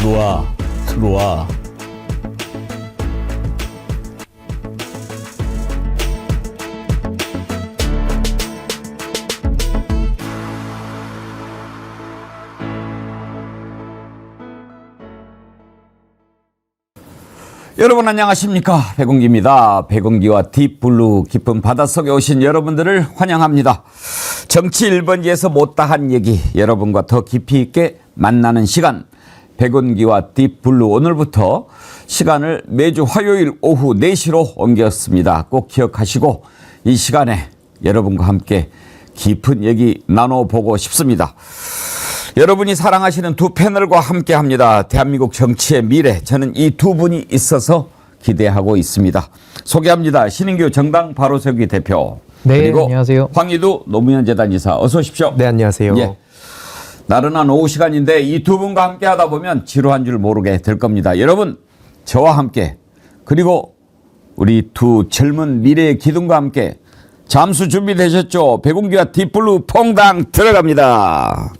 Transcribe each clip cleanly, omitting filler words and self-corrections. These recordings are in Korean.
들어와. 여러분 안녕하십니까? 백운기입니다. 백운기와 딥블루 깊은 바닷속에 오신 여러분들을 환영합니다. 정치 1번지에서 못다한 얘기 여러분과 더 깊이 있게 만나는 시간 백운기와 딥블루 오늘부터 시간을 매주 화요일 오후 4시로 옮겼습니다. 꼭 기억하시고 이 시간에 여러분과 함께 깊은 얘기 나눠보고 싶습니다. 여러분이 사랑하시는 두 패널과 함께합니다. 대한민국 정치의 미래. 저는 이 두 분이 있어서 기대하고 있습니다. 소개합니다. 신인규 정당 바로세우기 대표. 네, 그리고 안녕하세요. 황희두 노무현 재단 이사. 어서 오십시오. 네, 안녕하세요. 예. 나른한 오후 시간인데 이 두 분과 함께하다 보면 지루한 줄 모르게 될 겁니다. 여러분 저와 함께 그리고 우리 두 젊은 미래의 기둥과 함께 잠수 준비되셨죠? 백운기와 딥블루 퐁당 들어갑니다.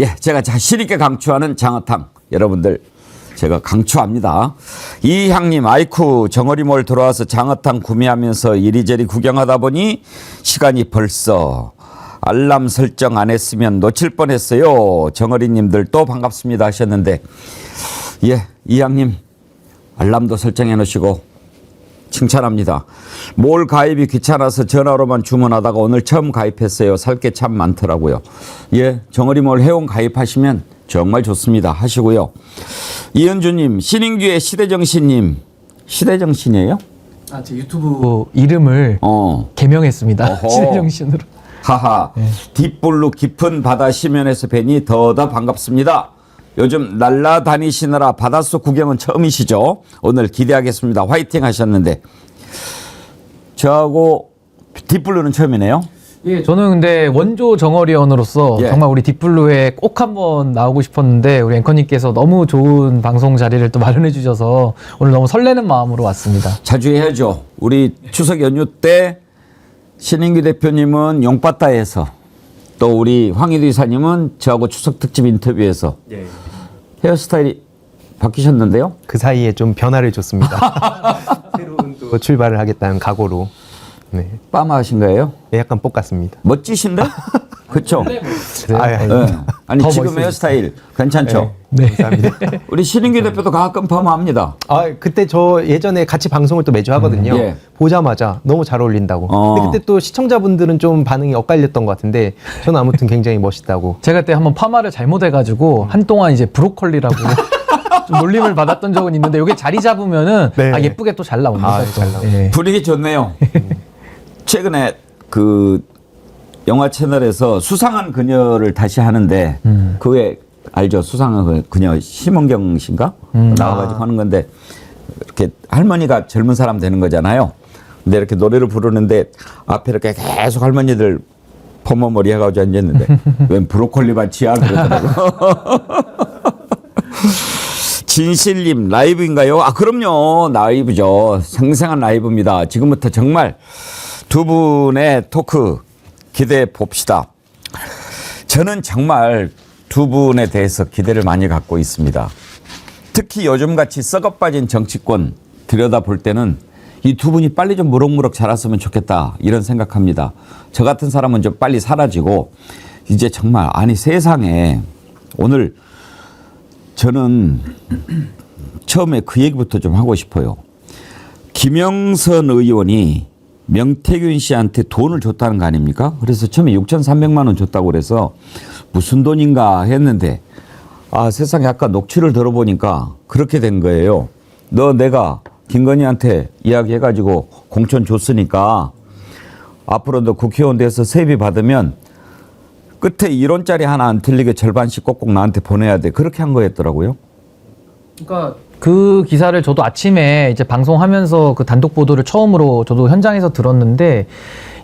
예, 제가 자신 있게 강추하는 장어탕 여러분들 제가 강추합니다. 이향님 아이쿠 정어리몰 들어와서 장어탕 구매하면서 이리저리 구경하다 보니 시간이 벌써 알람 설정 안 했으면 놓칠 뻔했어요. 정어리님들 또 반갑습니다 하셨는데 예, 이향님 알람도 설정해 놓으시고 칭찬합니다. 몰 가입이 귀찮아서 전화로만 주문하다가 오늘 처음 가입했어요. 살 게 참 많더라고요. 예, 정어리몰 회원 가입하시면 정말 좋습니다. 하시고요. 이현주님, 신인규의 시대정신님. 시대정신이에요? 아, 제 유튜브 이름을 개명했습니다. 어허. 시대정신으로. 하하. 네. 딥블루 깊은 바다 시면에서 뵈니 더더 반갑습니다. 요즘 날라다니시느라 바닷속 구경은 처음이시죠? 오늘 기대하겠습니다. 화이팅 하셨는데 저하고 딥블루는 처음이네요. 예, 저는 근데 원조 정어리언으로서 예. 정말 우리 딥블루에 꼭 한번 나오고 싶었는데 우리 앵커님께서 너무 좋은 방송 자리를 또 마련해 주셔서 오늘 너무 설레는 마음으로 왔습니다. 자주 해야죠. 우리 추석 연휴 때 신인규 대표님은 용바다에서 또 우리 황희두 이사님은 저하고 추석 특집 인터뷰에서 헤어스타일이 바뀌셨는데요? 그 사이에 좀 변화를 줬습니다. 새로운 또 출발을 하겠다는 각오로. 네. 빠마하신 거예요? 네, 약간 볶았습니다. 멋지신데? 그렇죠? 아, 네. 아니 더 지금 멋있어졌어요. 헤어스타일 괜찮죠? 네. 감사합니다. 우리 신인규 대표도 가끔 펌합니다. 아, 그때 저 예전에 같이 방송을 또 매주 하거든요. 예. 보자마자 너무 잘 어울린다고. 근데 그때 또 시청자분들은 좀 반응이 엇갈렸던 것 같은데 저는 아무튼 굉장히 멋있다고. 제가 그때 한번 파마를 잘못해가지고 한동안 이제 브로콜리라고 좀 놀림을 받았던 적은 있는데 이게 자리 잡으면은 네. 아, 예쁘게 또 잘 나옵니다. 아, 또. 잘 나와요. 예. 분위기 좋네요. 최근에 그 영화 채널에서 수상한 그녀를 다시 하는데 그게 알죠? 수상한 그녀 심은경 씨인가? 나와가지고 하는 건데 이렇게 할머니가 젊은 사람 되는 거잖아요. 근데 이렇게 노래를 부르는데 앞에 이렇게 계속 할머니들 퍼머머리 해가지고 앉았는데 웬 브로콜리 밭이야 그러더라고. 진실님 라이브인가요? 아 그럼요 라이브죠. 생생한 라이브입니다. 지금부터 정말 두 분의 토크 기대해 봅시다. 저는 정말 두 분에 대해서 기대를 많이 갖고 있습니다. 특히 요즘같이 썩어빠진 정치권 들여다볼 때는 이 두 분이 빨리 좀 무럭무럭 자랐으면 좋겠다 이런 생각합니다. 저 같은 사람은 좀 빨리 사라지고 이제 정말 아니 세상에 오늘 저는 처음에 그 얘기부터 좀 하고 싶어요. 김영선 의원이 명태균 씨한테 돈을 줬다는 거 아닙니까? 그래서 처음에 6,300만 원 줬다고 그래서 무슨 돈인가 했는데 아 세상에 아까 녹취를 들어보니까 그렇게 된 거예요. 너 내가 김건희한테 이야기해가지고 공천 줬으니까 앞으로 너 국회의원 돼서 세비 받으면 끝에 1원짜리 하나 안 틀리게 절반씩 꼭꼭 나한테 보내야 돼. 그렇게 한 거였더라고요. 그러니까 그 기사를 저도 아침에 이제 방송하면서 그 단독 보도를 처음으로 저도 현장에서 들었는데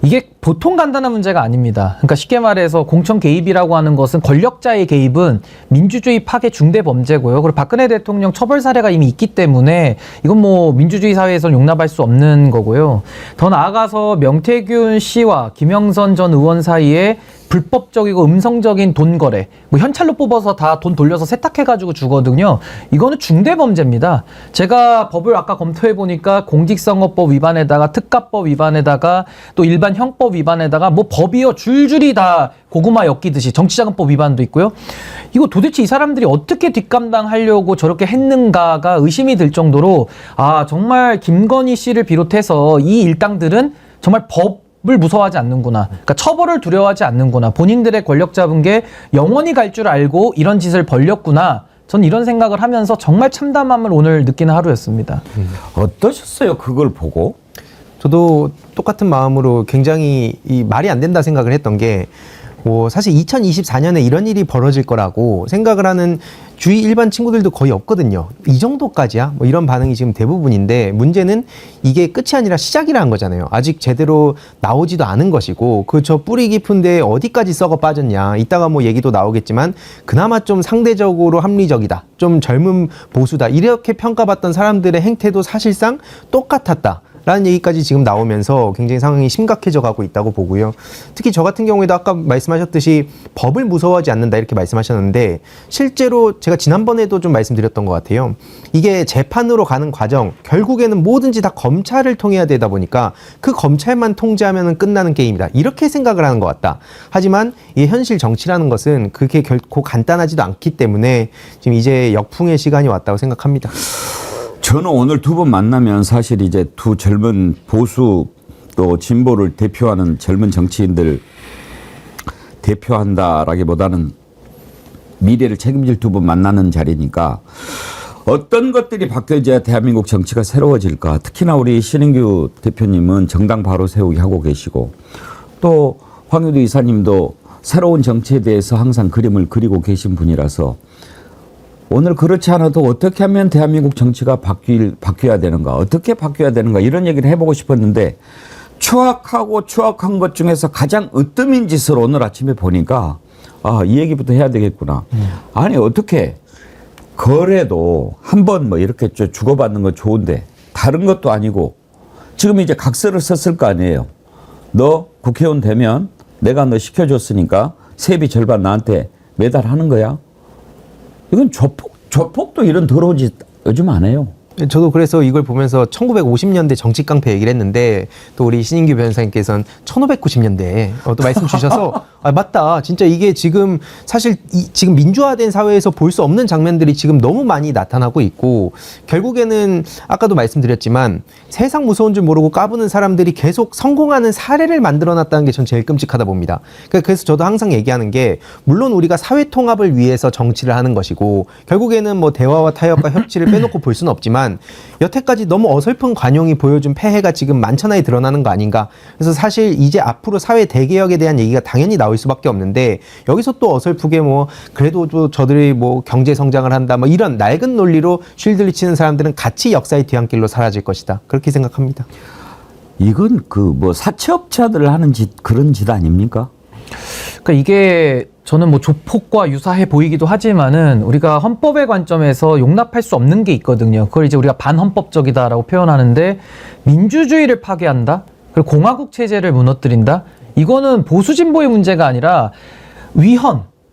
이게 보통 간단한 문제가 아닙니다. 그러니까 쉽게 말해서 공천 개입이라고 하는 것은 권력자의 개입은 민주주의 파괴 중대 범죄고요. 그리고 박근혜 대통령 처벌 사례가 이미 있기 때문에 이건 뭐 민주주의 사회에서는 용납할 수 없는 거고요. 더 나아가서 명태균 씨와 김영선 전 의원 사이에 불법적이고 음성적인 돈 거래, 뭐 현찰로 뽑아서 다 돈 돌려서 세탁해가지고 주거든요. 이거는 중대 범죄입니다. 제가 법을 아까 검토해 보니까 공직선거법 위반에다가 특가법 위반에다가 또 일반 형법 위반에다가 뭐 법이요 줄줄이 다 고구마 엮이듯이 정치자금법 위반도 있고요. 이거 도대체 이 사람들이 어떻게 뒷감당하려고 저렇게 했는가가 의심이 들 정도로 아 정말 김건희 씨를 비롯해서 이 일당들은 정말 법을 무서워하지 않는구나. 그러니까 처벌을 두려워하지 않는구나. 본인들의 권력 잡은 게 영원히 갈 줄 알고 이런 짓을 벌렸구나. 전 이런 생각을 하면서 정말 참담함을 오늘 느끼는 하루였습니다. 어떠셨어요? 그걸 보고? 저도 똑같은 마음으로 굉장히 이 말이 안 된다 생각을 했던 게 뭐 사실 2024년에 이런 일이 벌어질 거라고 생각을 하는 주위 일반 친구들도 거의 없거든요. 이 정도까지야? 뭐 이런 반응이 지금 대부분인데 문제는 이게 끝이 아니라 시작이라는 거잖아요. 아직 제대로 나오지도 않은 것이고 그 저 뿌리 깊은데 어디까지 썩어 빠졌냐. 이따가 뭐 얘기도 나오겠지만 그나마 좀 상대적으로 합리적이다. 좀 젊은 보수다. 이렇게 평가받던 사람들의 행태도 사실상 똑같았다. 라는 얘기까지 지금 나오면서 굉장히 상황이 심각해져 가고 있다고 보고요. 특히 저 같은 경우에도 아까 말씀하셨듯이 법을 무서워하지 않는다 이렇게 말씀하셨는데 실제로 제가 지난번에도 좀 말씀드렸던 것 같아요. 이게 재판으로 가는 과정 결국에는 뭐든지 다 검찰을 통해야 되다 보니까 그 검찰만 통제하면 끝나는 게임이다. 이렇게 생각을 하는 것 같다. 하지만 이 현실 정치라는 것은 그렇게 결코 간단하지도 않기 때문에 지금 이제 역풍의 시간이 왔다고 생각합니다. 저는 오늘 두 분 만나면 사실 이제 두 젊은 보수 또 진보를 대표하는 젊은 정치인들 대표한다라기보다는 미래를 책임질 두 분 만나는 자리니까 어떤 것들이 바뀌어져야 대한민국 정치가 새로워질까. 특히나 우리 신인규 대표님은 정당 바로 세우기 하고 계시고 또 황유두 이사님도 새로운 정치에 대해서 항상 그림을 그리고 계신 분이라서 오늘 그렇지 않아도 어떻게 하면 대한민국 정치가 바뀌어야 되는가, 어떻게 바뀌어야 되는가 이런 얘기를 해보고 싶었는데 추악하고 추악한 것 중에서 가장 으뜸인 짓을 오늘 아침에 보니까 아, 이 얘기부터 해야 되겠구나. 아니 어떻게 거래도 한번 뭐 이렇게 주고받는 건 좋은데 다른 것도 아니고 지금 이제 각서를 썼을 거 아니에요. 너 국회의원 되면 내가 너 시켜줬으니까 세비 절반 나한테 매달 하는 거야. 이건 조폭도 이런 더러운 짓 요즘 안 해요. 저도 그래서 이걸 보면서 1950년대 정치 깡패 얘기를 했는데 또 우리 신인규 변호사님께서는 1590년대 또 말씀 주셔서 아 맞다 진짜 이게 지금 사실 지금 민주화된 사회에서 볼 수 없는 장면들이 지금 너무 많이 나타나고 있고 결국에는 아까도 말씀드렸지만 세상 무서운 줄 모르고 까부는 사람들이 계속 성공하는 사례를 만들어놨다는 게 전 제일 끔찍하다 봅니다. 그래서 저도 항상 얘기하는 게 물론 우리가 사회 통합을 위해서 정치를 하는 것이고 결국에는 뭐 대화와 타협과 협치를 빼놓고 볼 수는 없지만 여태까지 너무 어설픈 관용이 보여준 폐해가 지금 만천하에 드러나는 거 아닌가. 그래서 사실 이제 앞으로 사회 대개혁에 대한 얘기가 당연히 나올 수밖에 없는데 여기서 또 어설프게 뭐 그래도 또 저들이 뭐 경제 성장을 한다 뭐 이런 낡은 논리로 쉴드를 치는 사람들은 같이 역사의 뒤안길로 사라질 것이다. 그렇게 생각합니다. 이건 그 뭐 사채업자들 하는 짓 그런 짓 아닙니까? 그러니까 이게 저는 뭐 조폭과 유사해 보이기도 하지만은 우리가 헌법의 관점에서 용납할 수 없는 게 있거든요. 그걸 이제 우리가 반헌법적이다라고 표현하는데 민주주의를 파괴한다? 그리고 공화국 체제를 무너뜨린다? 이거는 보수 진보의 문제가 아니라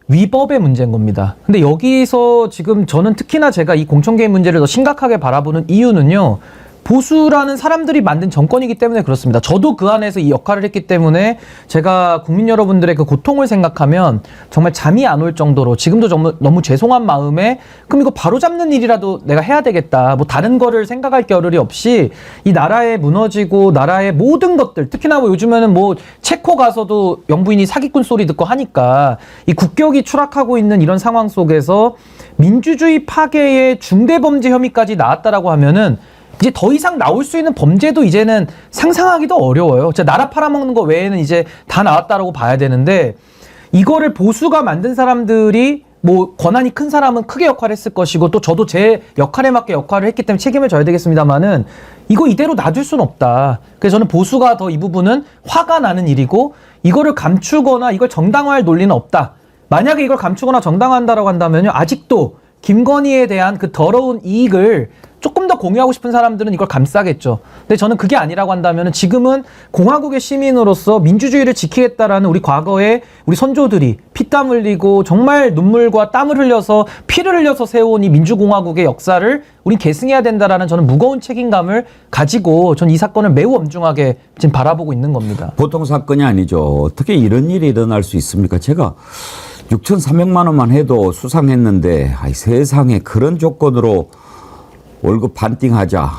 위법의 문제인 겁니다. 근데 여기서 지금 저는 특히나 제가 이 공천 개입 문제를 더 심각하게 바라보는 이유는요. 보수라는 사람들이 만든 정권이기 때문에 그렇습니다. 저도 그 안에서 이 역할을 했기 때문에 제가 국민 여러분들의 그 고통을 생각하면 정말 잠이 안 올 정도로 지금도 정말 너무 죄송한 마음에 그럼 이거 바로잡는 일이라도 내가 해야 되겠다. 뭐 다른 거를 생각할 겨를이 없이 이 나라에 무너지고 나라의 모든 것들 특히나 뭐 요즘에는 뭐 체코 가서도 영부인이 사기꾼 소리 듣고 하니까 이 국격이 추락하고 있는 이런 상황 속에서 민주주의 파괴의 중대범죄 혐의까지 나왔다라고 하면은 이제 더 이상 나올 수 있는 범죄도 이제는 상상하기도 어려워요. 진짜 나라 팔아먹는 거 외에는 이제 다 나왔다라고 봐야 되는데 이거를 보수가 만든 사람들이 뭐 권한이 큰 사람은 크게 역할을 했을 것이고 또 저도 제 역할에 맞게 역할을 했기 때문에 책임을 져야 되겠습니다만은 이거 이대로 놔둘 수는 없다. 그래서 저는 보수가 더 이 부분은 화가 나는 일이고 이거를 감추거나 이걸 정당화할 논리는 없다. 만약에 이걸 감추거나 정당화한다라고 한다면요. 아직도 김건희에 대한 그 더러운 이익을 조금 더 공유하고 싶은 사람들은 이걸 감싸겠죠. 근데 저는 그게 아니라고 한다면 지금은 공화국의 시민으로서 민주주의를 지키겠다라는 우리 과거에 우리 선조들이 피땀 흘리고 정말 눈물과 땀을 흘려서 피를 흘려서 세운 이 민주공화국의 역사를 우린 계승해야 된다라는 저는 무거운 책임감을 가지고 전 이 사건을 매우 엄중하게 지금 바라보고 있는 겁니다. 보통 사건이 아니죠. 어떻게 이런 일이 일어날 수 있습니까? 제가 6,300만 원만 해도 수상했는데 아이 세상에 그런 조건으로 월급 반띵하자.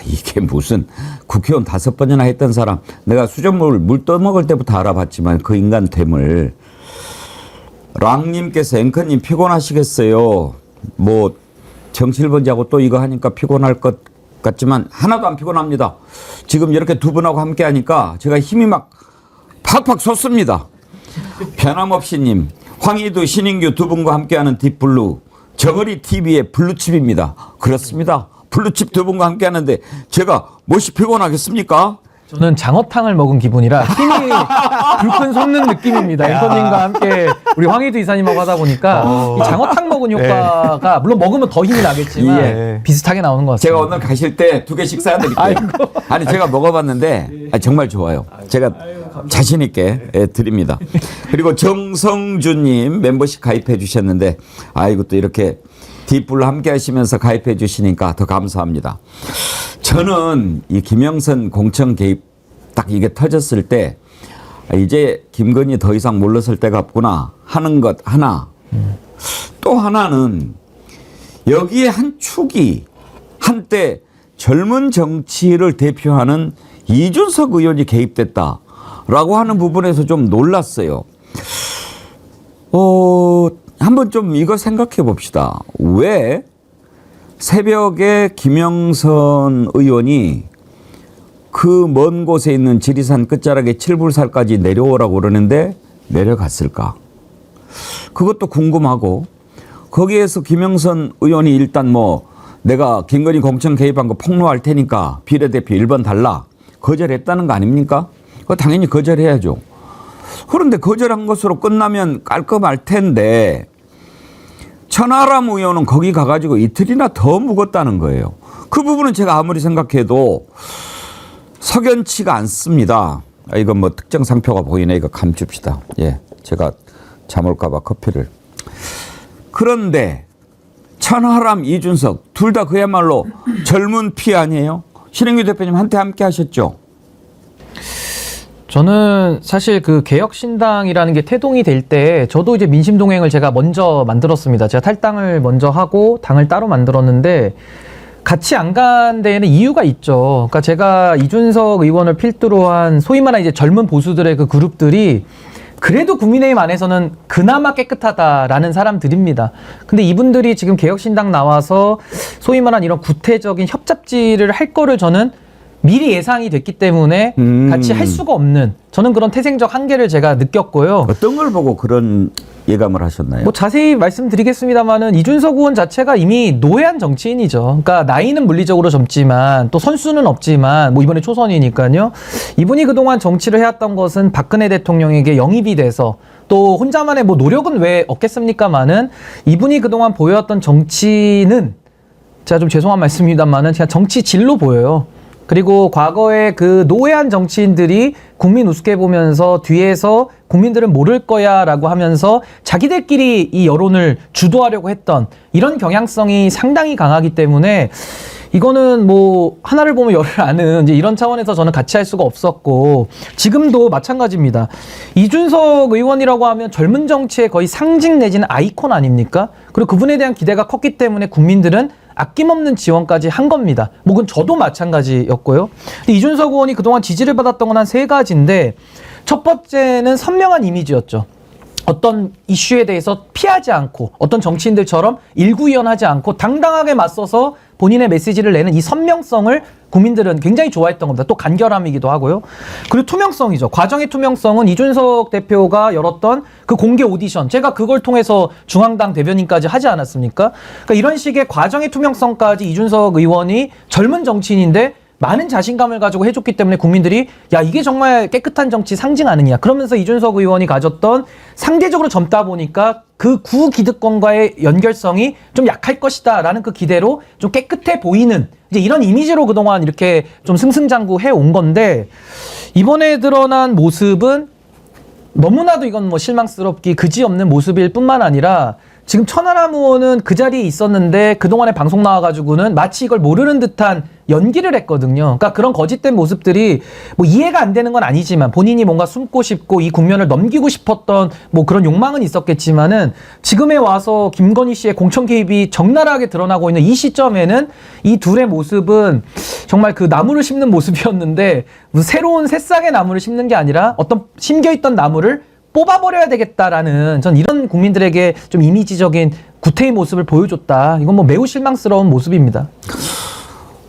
이게 무슨 국회의원 5번이나 했던 사람. 내가 수돗물 물 떠먹을 때부터 알아봤지만 그 인간됨을. 랑님께서 앵커님 피곤하시겠어요. 뭐 정치일번지하고 또 이거 하니까 피곤할 것 같지만 하나도 안 피곤합니다. 지금 이렇게 두 분하고 함께 하니까 제가 힘이 막 팍팍 솟습니다. 변함없이님, 황희두, 신인규 두 분과 함께하는 딥블루. 정어리 TV의 블루칩입니다. 그렇습니다. 블루칩 두 분과 함께 하는데 제가 몹시 피곤하겠습니까? 저는 장어탕을 먹은 기분이라 힘이 불끈 솟는 느낌입니다. 앵커님과 함께 우리 황희두 이사님하고 하다 보니까 이 장어탕 먹은 효과가 물론 먹으면 더 힘이 나겠지만 예. 비슷하게 나오는 것 같습니다. 제가 오늘 가실 때 2개씩 싸야 드릴게요. 아니 제가 먹어봤는데 정말 좋아요. 제가 자신 있게 드립니다. 그리고 정성준님 멤버십 가입해 주셨는데 아이고 또 이렇게 딥블루 함께 하시면서 가입해 주시니까 더 감사합니다. 저는 이 김영선 공천 개입 딱 이게 터졌을 때 이제 김건희 더 이상 물러설 때가 없구나 하는 것 하나. 또 하나는 여기에 한 축이 한때 젊은 정치를 대표하는 이준석 의원이 개입됐다라고 하는 부분에서 좀 놀랐어요. 한번 좀 이거 생각해 봅시다. 왜 새벽에 김영선 의원이 그 먼 곳에 있는 지리산 끝자락에 칠불살까지 내려오라고 그러는데 내려갔을까? 그것도 궁금하고 거기에서 김영선 의원이 일단 뭐 내가 김건희 공천 개입한 거 폭로할 테니까 비례대표 1번 달라 거절했다는 거 아닙니까? 그거 당연히 거절해야죠. 그런데 거절한 것으로 끝나면 깔끔할 텐데 천하람 의원은 거기 가가지고 이틀이나 더 묵었다는 거예요. 그 부분은 제가 아무리 생각해도 석연치가 않습니다. 이건 뭐 특정 상표가 보이네. 이거 감춥시다. 예, 제가 잠 올까봐 커피를. 그런데 천하람, 이준석 둘 다 그야말로 젊은 피 아니에요? 신영규 대표님 한테 함께 하셨죠? 저는 사실 그 개혁신당이라는 게 태동이 될 때 저도 이제 민심동행을 제가 먼저 만들었습니다. 제가 탈당을 먼저 하고 당을 따로 만들었는데 같이 안 간 데에는 이유가 있죠. 그러니까 제가 이준석 의원을 필두로 한 소위 말하는 이제 젊은 보수들의 그 그룹들이 그래도 국민의힘 안에서는 그나마 깨끗하다라는 사람들입니다. 근데 이분들이 지금 개혁신당 나와서 소위 말하는 이런 구태적인 협잡질을 할 거를 저는 미리 예상이 됐기 때문에 같이 할 수가 없는 저는 그런 태생적 한계를 제가 느꼈고요. 어떤 걸 보고 그런 예감을 하셨나요? 뭐 자세히 말씀드리겠습니다만은 이준석 의원 자체가 이미 노회한 정치인이죠. 그러니까 나이는 물리적으로 젊지만 또 선수는 없지만 뭐 이번에 초선이니까요. 이분이 그동안 정치를 해왔던 것은 박근혜 대통령에게 영입이 돼서 또 혼자만의 뭐 노력은 왜 없겠습니까만은 이분이 그동안 보여왔던 정치는 제가 좀 죄송한 말씀입니다만은 그냥 정치 질로 보여요. 그리고 과거에 그 노회한 정치인들이 국민 우습게 보면서 뒤에서 국민들은 모를 거야 라고 하면서 자기들끼리 이 여론을 주도하려고 했던 이런 경향성이 상당히 강하기 때문에 이거는 뭐 하나를 보면 열을 아는 이제 이런 차원에서 저는 같이 할 수가 없었고 지금도 마찬가지입니다. 이준석 의원이라고 하면 젊은 정치의 거의 상징 내지는 아이콘 아닙니까? 그리고 그분에 대한 기대가 컸기 때문에 국민들은 아낌없는 지원까지 한 겁니다. 뭐 그건 저도 마찬가지였고요. 근데 이준석 의원이 그동안 지지를 받았던 건 한 3가지인데 첫 번째는 선명한 이미지였죠. 어떤 이슈에 대해서 피하지 않고 어떤 정치인들처럼 일구이연하지 않고 당당하게 맞서서 본인의 메시지를 내는 이 선명성을 국민들은 굉장히 좋아했던 겁니다. 또 간결함이기도 하고요. 그리고 투명성이죠. 과정의 투명성은 이준석 대표가 열었던 그 공개 오디션, 제가 그걸 통해서 중앙당 대변인까지 하지 않았습니까? 그러니까 이런 식의 과정의 투명성까지 이준석 의원이 젊은 정치인인데 많은 자신감을 가지고 해줬기 때문에 국민들이 야 이게 정말 깨끗한 정치 상징 아니냐 그러면서 이준석 의원이 가졌던 상대적으로 젊다 보니까 그 구기득권과의 연결성이 좀 약할 것이다 라는 그 기대로 좀 깨끗해 보이는 이제 이런 이미지로 그동안 이렇게 좀 승승장구 해온 건데 이번에 드러난 모습은 너무나도 이건 뭐 실망스럽기 그지없는 모습일 뿐만 아니라 지금 천하람 의원은 그 자리에 있었는데 그동안에 방송 나와가지고는 마치 이걸 모르는 듯한 연기를 했거든요. 그러니까 그런 거짓된 모습들이 뭐 이해가 안 되는 건 아니지만 본인이 뭔가 숨고 싶고 이 국면을 넘기고 싶었던 뭐 그런 욕망은 있었겠지만은 지금에 와서 김건희 씨의 공천 개입이 적나라하게 드러나고 있는 이 시점에는 이 둘의 모습은 정말 그 나무를 심는 모습이었는데 무슨 새로운 새싹의 나무를 심는 게 아니라 어떤 심겨있던 나무를 뽑아버려야 되겠다라는 전 이런 국민들에게 좀 이미지적인 구태의 모습을 보여줬다. 이건 뭐 매우 실망스러운 모습입니다.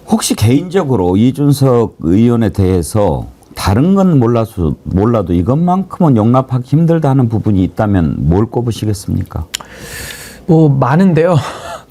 혹시 개인적으로 이준석 의원에 대해서 다른 건 몰라도 이것만큼은 용납하기 힘들다 하는 부분이 있다면 뭘 꼽으시겠습니까? 뭐 많은데요.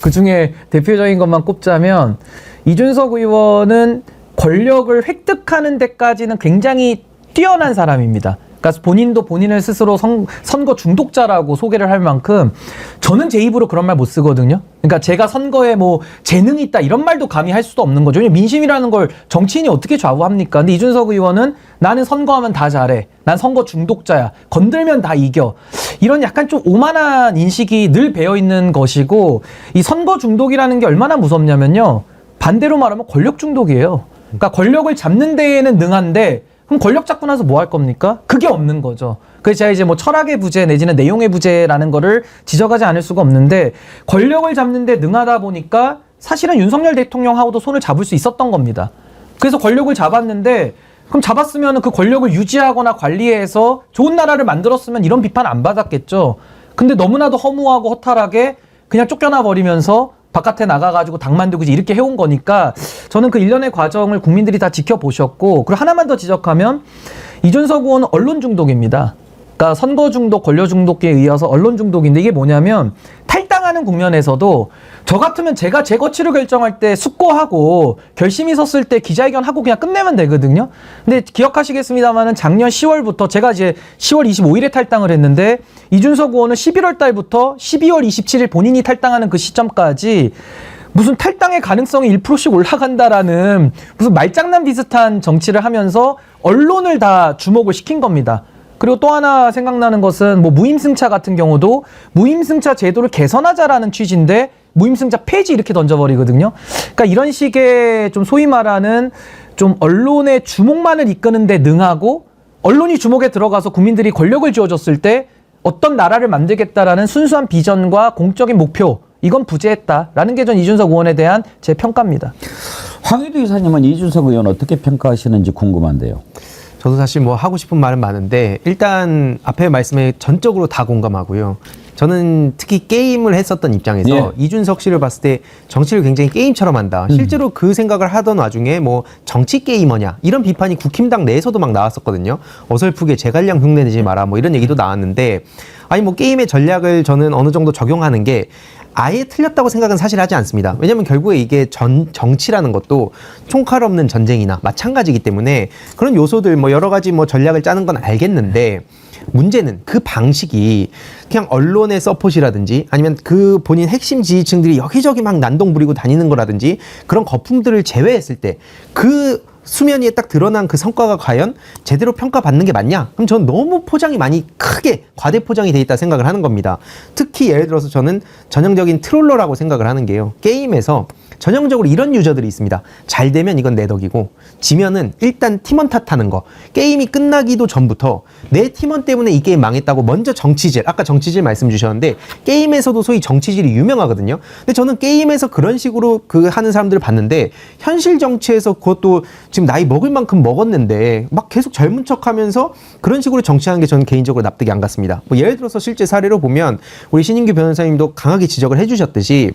그중에 대표적인 것만 꼽자면 이준석 의원은 권력을 획득하는 데까지는 굉장히 뛰어난 사람입니다. 그러니까 본인도 본인을 스스로 선거 중독자라고 소개를 할 만큼 저는 제 입으로 그런 말 못 쓰거든요. 그러니까 제가 선거에 뭐 재능이 있다 이런 말도 감히 할 수도 없는 거죠. 민심이라는 걸 정치인이 어떻게 좌우합니까? 근데 이준석 의원은 나는 선거하면 다 잘해. 난 선거 중독자야. 건들면 다 이겨. 이런 약간 좀 오만한 인식이 늘 배어 있는 것이고 이 선거 중독이라는 게 얼마나 무섭냐면요. 반대로 말하면 권력 중독이에요. 그러니까 권력을 잡는 데에는 능한데 그럼 권력 잡고 나서 뭐 할 겁니까? 그게 없는 거죠. 그래서 제가 이제 뭐 철학의 부재 내지는 내용의 부재라는 거를 지적하지 않을 수가 없는데 권력을 잡는데 능하다 보니까 사실은 윤석열 대통령하고도 손을 잡을 수 있었던 겁니다. 그래서 권력을 잡았는데 그럼 잡았으면 그 권력을 유지하거나 관리해서 좋은 나라를 만들었으면 이런 비판 안 받았겠죠. 근데 너무나도 허무하고 허탈하게 그냥 쫓겨나 버리면서 바깥에 나가가지고 당 만들고 이렇게 해온 거니까 저는 그 일련의 과정을 국민들이 다 지켜보셨고 그리고 하나만 더 지적하면 이준석 의원은 언론 중독입니다. 그러니까 선거 중독, 권력 중독에 이어서 언론 중독인데 이게 뭐냐면 탈당하는 국면에서도 저 같으면 제가 제 거취를 결정할 때 숙고하고 결심이 섰을 때 기자회견하고 그냥 끝내면 되거든요. 근데 기억하시겠습니다만은 작년 10월부터 제가 이제 10월 25일에 탈당을 했는데 이준석 의원은 11월 달부터 12월 27일 본인이 탈당하는 그 시점까지 무슨 탈당의 가능성이 1%씩 올라간다라는 무슨 말장난 비슷한 정치를 하면서 언론을 다 주목을 시킨 겁니다. 그리고 또 하나 생각나는 것은 뭐 무임승차 같은 경우도 무임승차 제도를 개선하자라는 취지인데 무임승차 폐지 이렇게 던져버리거든요. 그러니까 이런 식의 좀 소위 말하는 좀 언론의 주목만을 이끄는데 능하고 언론이 주목에 들어가서 국민들이 권력을 쥐어줬을 때 어떤 나라를 만들겠다라는 순수한 비전과 공적인 목표 이건 부재했다라는 게 전 이준석 의원에 대한 제 평가입니다. 황희도 이사님은 이준석 의원 어떻게 평가하시는지 궁금한데요. 저도 사실 뭐 하고 싶은 말은 많은데 일단 앞에 말씀에 전적으로 다 공감하고요. 저는 특히 게임을 했었던 입장에서 예. 이준석 씨를 봤을 때 정치를 굉장히 게임처럼 한다. 실제로 그 생각을 하던 와중에 뭐 정치 게이머냐 이런 비판이 국힘당 내에서도 막 나왔었거든요. 어설프게 제갈량 흉내내지 마라 뭐 이런 얘기도 나왔는데 아니 뭐 게임의 전략을 저는 어느 정도 적용하는 게 아예 틀렸다고 생각은 사실 하지 않습니다. 왜냐하면 결국에 이게 정치라는 것도 총칼 없는 전쟁이나 마찬가지이기 때문에 그런 요소들 뭐 여러 가지 뭐 전략을 짜는 건 알겠는데 문제는 그 방식이 그냥 언론의 서폿이라든지 아니면 그 본인 핵심 지지층들이 여기저기 막 난동 부리고 다니는 거라든지 그런 거품들을 제외했을 때 그 수면 위에 딱 드러난 그 성과가 과연 제대로 평가받는 게 맞냐? 그럼 저는 너무 포장이 많이 크게 과대 포장이 돼 있다 생각을 하는 겁니다. 특히 예를 들어서 저는 전형적인 트롤러라고 생각을 하는 게요. 게임에서 전형적으로 이런 유저들이 있습니다. 잘 되면 이건 내 덕이고 지면은 일단 팀원 탓하는 거. 게임이 끝나기도 전부터 내 팀원 때문에 이 게임 망했다고 먼저 정치질, 아까 정치질 말씀 주셨는데 게임에서도 소위 정치질이 유명하거든요. 근데 저는 게임에서 그런 식으로 하는 사람들을 봤는데 현실 정치에서 그것도 지금 나이 먹을 만큼 먹었는데 막 계속 젊은 척하면서 그런 식으로 정치하는 게 저는 개인적으로 납득이 안 갔습니다. 뭐 예를 들어서 실제 사례로 보면 우리 신인규 변호사님도 강하게 지적을 해주셨듯이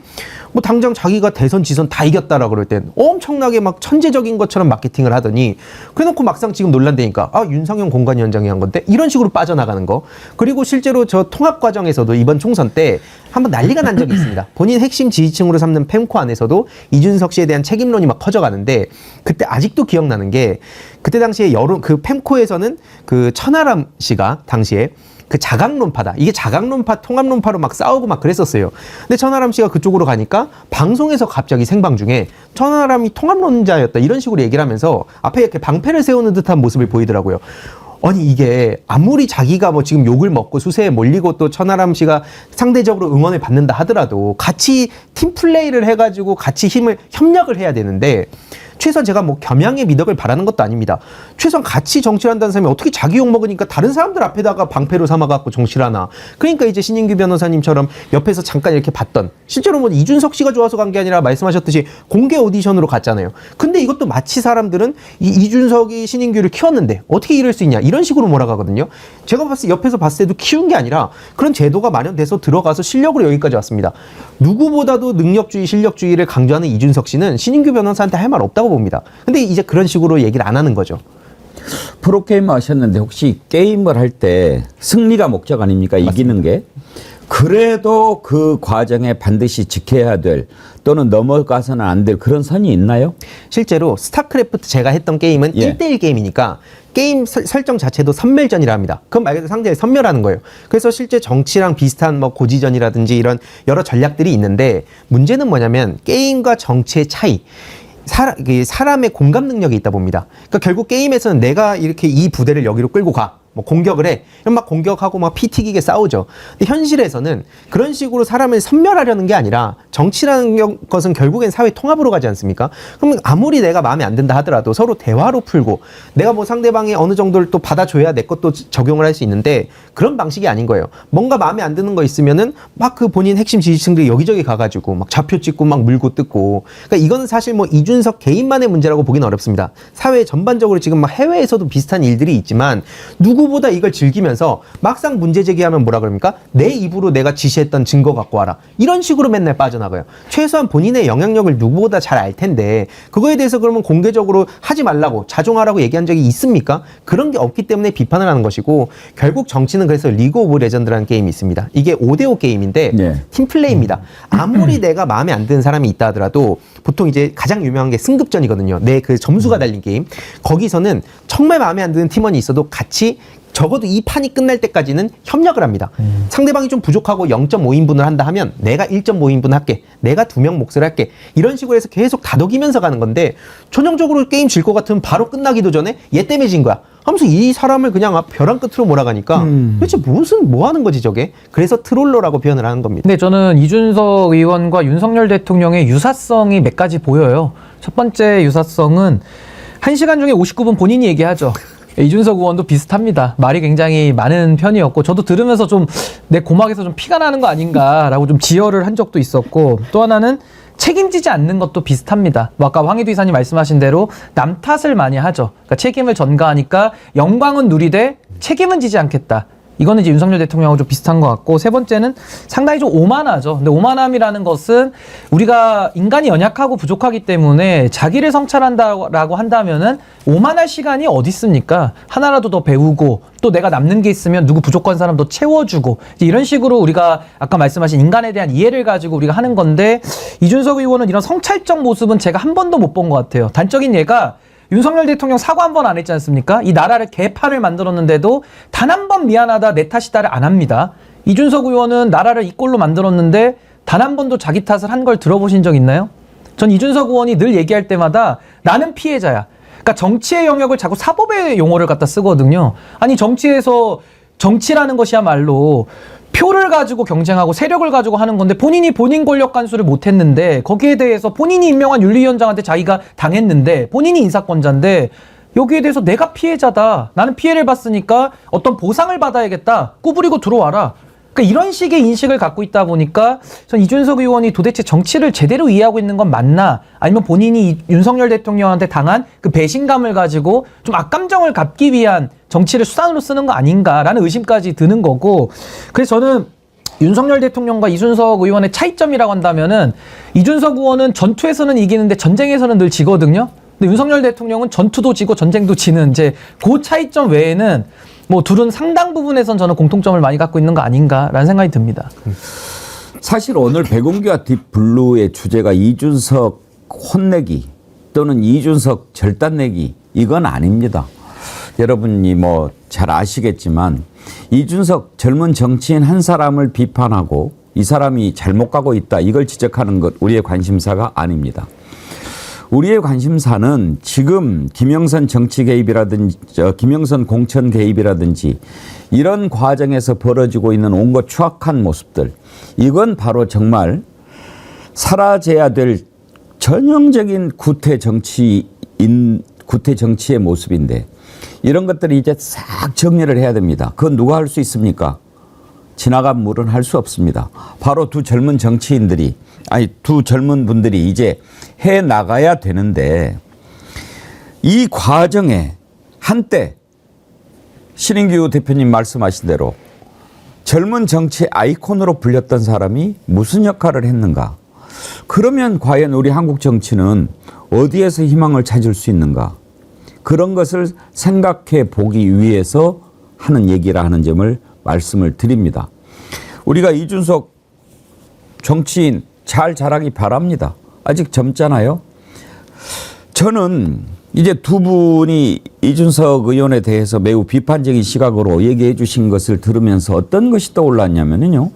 뭐 당장 자기가 대선 지선 다 이겼다라 그럴 땐 엄청나게 막 천재적인 것처럼 마케팅을 하더니 그래놓고 막상 지금 논란되니까 윤상현 공관위원장이 한 건데 이런 식으로 빠져나가는 거. 그리고 실제로 저 통합 과정에서도 이번 총선 때 한번 난리가 난 적이 있습니다. 본인 핵심 지지층으로 삼는 펜코 안에서도 이준석 씨에 대한 책임론이 막 커져가는데 그때 아직도 기억나는 게 그때 당시에 그 펜코에서는 그 천하람 씨가 당시에 그 자강론파다. 이게 자강론파, 통합론파로 막 싸우고 막 그랬었어요. 근데 천하람 씨가 그쪽으로 가니까 방송에서 갑자기 생방 중에 천하람이 통합론자였다. 이런 식으로 얘기를 하면서 앞에 이렇게 방패를 세우는 듯한 모습을 보이더라고요. 아니 이게 아무리 자기가 뭐 지금 욕을 먹고 수세에 몰리고 또 천하람 씨가 상대적으로 응원을 받는다 하더라도 같이 팀 플레이를 해가지고 같이 협력을 해야 되는데 최소한 제가 뭐 겸양의 미덕을 바라는 것도 아닙니다. 최소한 같이 정치를 한다는 사람이 어떻게 자기 욕 먹으니까 다른 사람들 앞에다가 방패로 삼아갖고 정치를 하나. 그러니까 이제 신인규 변호사님처럼 옆에서 잠깐 이렇게 봤던 실제로 뭐 이준석 씨가 좋아서 간 게 아니라 말씀하셨듯이 공개 오디션으로 갔잖아요. 근데 이것도 마치 사람들은 이준석이 신인규를 키웠는데 어떻게 이럴 수 있냐 이런 식으로 몰아가거든요. 제가 옆에서 봤을 때도 키운 게 아니라 그런 제도가 마련돼서 들어가서 실력으로 여기까지 왔습니다. 누구보다도 능력주의, 실력주의를 강조하는 이준석 씨는 신인규 변호사한테 할 말 없다고 봅니다. 근데 이제 그런 식으로 얘기를 안 하는 거죠. 프로게이머 하셨는데 혹시 게임을 할 때 승리가 목적 아닙니까? 맞습니다. 이기는 게. 그래도 그 과정에 반드시 지켜야 될 또는 넘어가서는 안 될 그런 선이 있나요? 실제로 스타크래프트 제가 했던 게임은 1대1 게임이니까 게임 설정 자체도 선멸전이라 합니다. 그건 말 그대로 상대를 선멸하는 거예요. 그래서 실제 정치랑 비슷한 뭐 고지전이라든지 이런 여러 전략들이 있는데 문제는 뭐냐면 게임과 정치의 차이. 사람의 공감 능력이 있다 봅니다. 그러니까 결국 게임에서는 내가 이렇게 이 부대를 여기로 끌고 가. 뭐 공격을 해. 그럼 막 공격하고 막 피 튀기게 싸우죠. 근데 현실에서는 그런 식으로 사람을 섬멸하려는 게 아니라 정치라는 것은 결국엔 사회 통합으로 가지 않습니까? 그러면 아무리 내가 마음에 안 든다 하더라도 서로 대화로 풀고 내가 뭐 상대방이 어느 정도를 또 받아줘야 내 것도 적용을 할 수 있는데 그런 방식이 아닌 거예요. 뭔가 마음에 안 드는 거 있으면은 막 그 본인 핵심 지지층들이 여기저기 가가지고 막 좌표 찍고 막 물고 뜯고. 그러니까 이거는 사실 뭐 이준석 개인만의 문제라고 보기는 어렵습니다. 사회 전반적으로 지금 막 해외에서도 비슷한 일들이 있지만 누구보다 이걸 즐기면서 막상 문제 제기하면 뭐라 그럽니까? 내 입으로 내가 지시했던 증거 갖고 와라. 이런 식으로 맨날 빠져나가요. 최소한 본인의 영향력을 누구보다 잘 알 텐데 그거에 대해서 그러면 공개적으로 하지 말라고 자중하라고 얘기한 적이 있습니까? 그런 게 없기 때문에 비판을 하는 것이고 결국 정치는 그래서 리그 오브 레전드라는 게임이 있습니다. 이게 5대5 게임인데 팀플레이입니다. 아무리 내가 마음에 안 드는 사람이 있다 하더라도 보통 이제 가장 유명한 게 승급전이거든요. 내 그 점수가 달린 게임. 거기서는 정말 마음에 안 드는 팀원이 있어도 같이 적어도 이 판이 끝날 때까지는 협력을 합니다. 상대방이 좀 부족하고 0.5인분을 한다 하면 내가 1.5인분 할게. 내가 2명 몫을 할게. 이런 식으로 해서 계속 다독이면서 가는 건데 전형적으로 게임 질 것 같으면 바로 끝나기도 전에 얘 때문에 진 거야. 하면서 이 사람을 그냥 벼랑 끝으로 몰아가니까 도대체 뭐 하는 거지 저게? 그래서 트롤러라고 표현을 하는 겁니다. 근데 저는 이준석 의원과 윤석열 대통령의 유사성이 몇 가지 보여요. 첫 번째 유사성은 1시간 중에 59분 본인이 얘기하죠. 이준석 의원도 비슷합니다. 말이 굉장히 많은 편이었고 저도 들으면서 좀 내 고막에서 좀 피가 나는 거 아닌가라고 좀 지혈을 한 적도 있었고 또 하나는 책임지지 않는 것도 비슷합니다. 뭐 아까 황희두 이사님 말씀하신 대로 남 탓을 많이 하죠. 그러니까 책임을 전가하니까 영광은 누리되 책임은 지지 않겠다. 이거는 이제 윤석열 대통령하고 좀 비슷한 것 같고 세 번째는 상당히 좀 오만하죠. 근데 오만함이라는 것은 우리가 인간이 연약하고 부족하기 때문에 자기를 성찰한다라고 한다면은 오만할 시간이 어디 있습니까? 하나라도 더 배우고 또 내가 남는 게 있으면 누구 부족한 사람 더 채워주고 이런 식으로 우리가 아까 말씀하신 인간에 대한 이해를 가지고 우리가 하는 건데 이준석 의원은 이런 성찰적 모습은 제가 한 번도 못 본 것 같아요. 단적인 예가 윤석열 대통령 사과 한 번 안 했지 않습니까? 이 나라를 개판을 만들었는데도 단 한 번 미안하다 내 탓이다를 안 합니다. 이준석 의원은 나라를 이 꼴로 만들었는데 단 한 번도 자기 탓을 한 걸 들어보신 적 있나요? 전 이준석 의원이 늘 얘기할 때마다 나는 피해자야. 그러니까 정치의 영역을 자꾸 사법의 용어를 갖다 쓰거든요. 아니 정치에서 정치라는 것이야말로 표를 가지고 경쟁하고 세력을 가지고 하는 건데 본인이 본인 권력 간수를 못했는데 거기에 대해서 본인이 임명한 윤리위원장한테 자기가 당했는데 본인이 인사권자인데 여기에 대해서 내가 피해자다. 나는 피해를 봤으니까 어떤 보상을 받아야겠다. 구부리고 들어와라. 그러니까 이런 식의 인식을 갖고 있다 보니까 전 이준석 의원이 도대체 정치를 제대로 이해하고 있는 건 맞나? 아니면 본인이 윤석열 대통령한테 당한 그 배신감을 가지고 좀 악감정을 갚기 위한 정치를 수단으로 쓰는 거 아닌가라는 의심까지 드는 거고, 그래서 저는 윤석열 대통령과 이준석 의원의 차이점이라고 한다면은 이준석 의원은 전투에서는 이기는데 전쟁에서는 늘 지거든요. 근데 윤석열 대통령은 전투도 지고 전쟁도 지는 이제 그 차이점 외에는 뭐 둘은 상당 부분에선 저는 공통점을 많이 갖고 있는 거 아닌가라는 생각이 듭니다. 사실 오늘 백운기와 딥블루의 주제가 이준석 혼내기 또는 이준석 절단내기 이건 아닙니다. 여러분이 뭐 잘 아시겠지만 이준석 젊은 정치인 한 사람을 비판하고 이 사람이 잘못 가고 있다 이걸 지적하는 것 우리의 관심사가 아닙니다. 우리의 관심사는 지금 김영선 정치 개입이라든지 김영선 공천 개입이라든지 이런 과정에서 벌어지고 있는 온갖 추악한 모습들, 이건 바로 정말 사라져야 될 전형적인 구태 정치의 모습인데 이런 것들이 이제 싹 정리를 해야 됩니다. 그건 누가 할 수 있습니까? 지나간 물은 할 수 없습니다. 바로 두 젊은 정치인들이, 아니 두 젊은 분들이 이제 해 나가야 되는데 이 과정에 한때 신인규 대표님 말씀하신 대로 젊은 정치 아이콘으로 불렸던 사람이 무슨 역할을 했는가? 그러면 과연 우리 한국 정치는 어디에서 희망을 찾을 수 있는가? 그런 것을 생각해 보기 위해서 하는 얘기라 하는 점을 말씀을 드립니다. 우리가 이준석 정치인 잘 자라기 바랍니다. 아직 젊잖아요. 저는 이제 두 분이 이준석 의원에 대해서 매우 비판적인 시각으로 얘기해 주신 것을 들으면서 어떤 것이 떠올랐냐면요.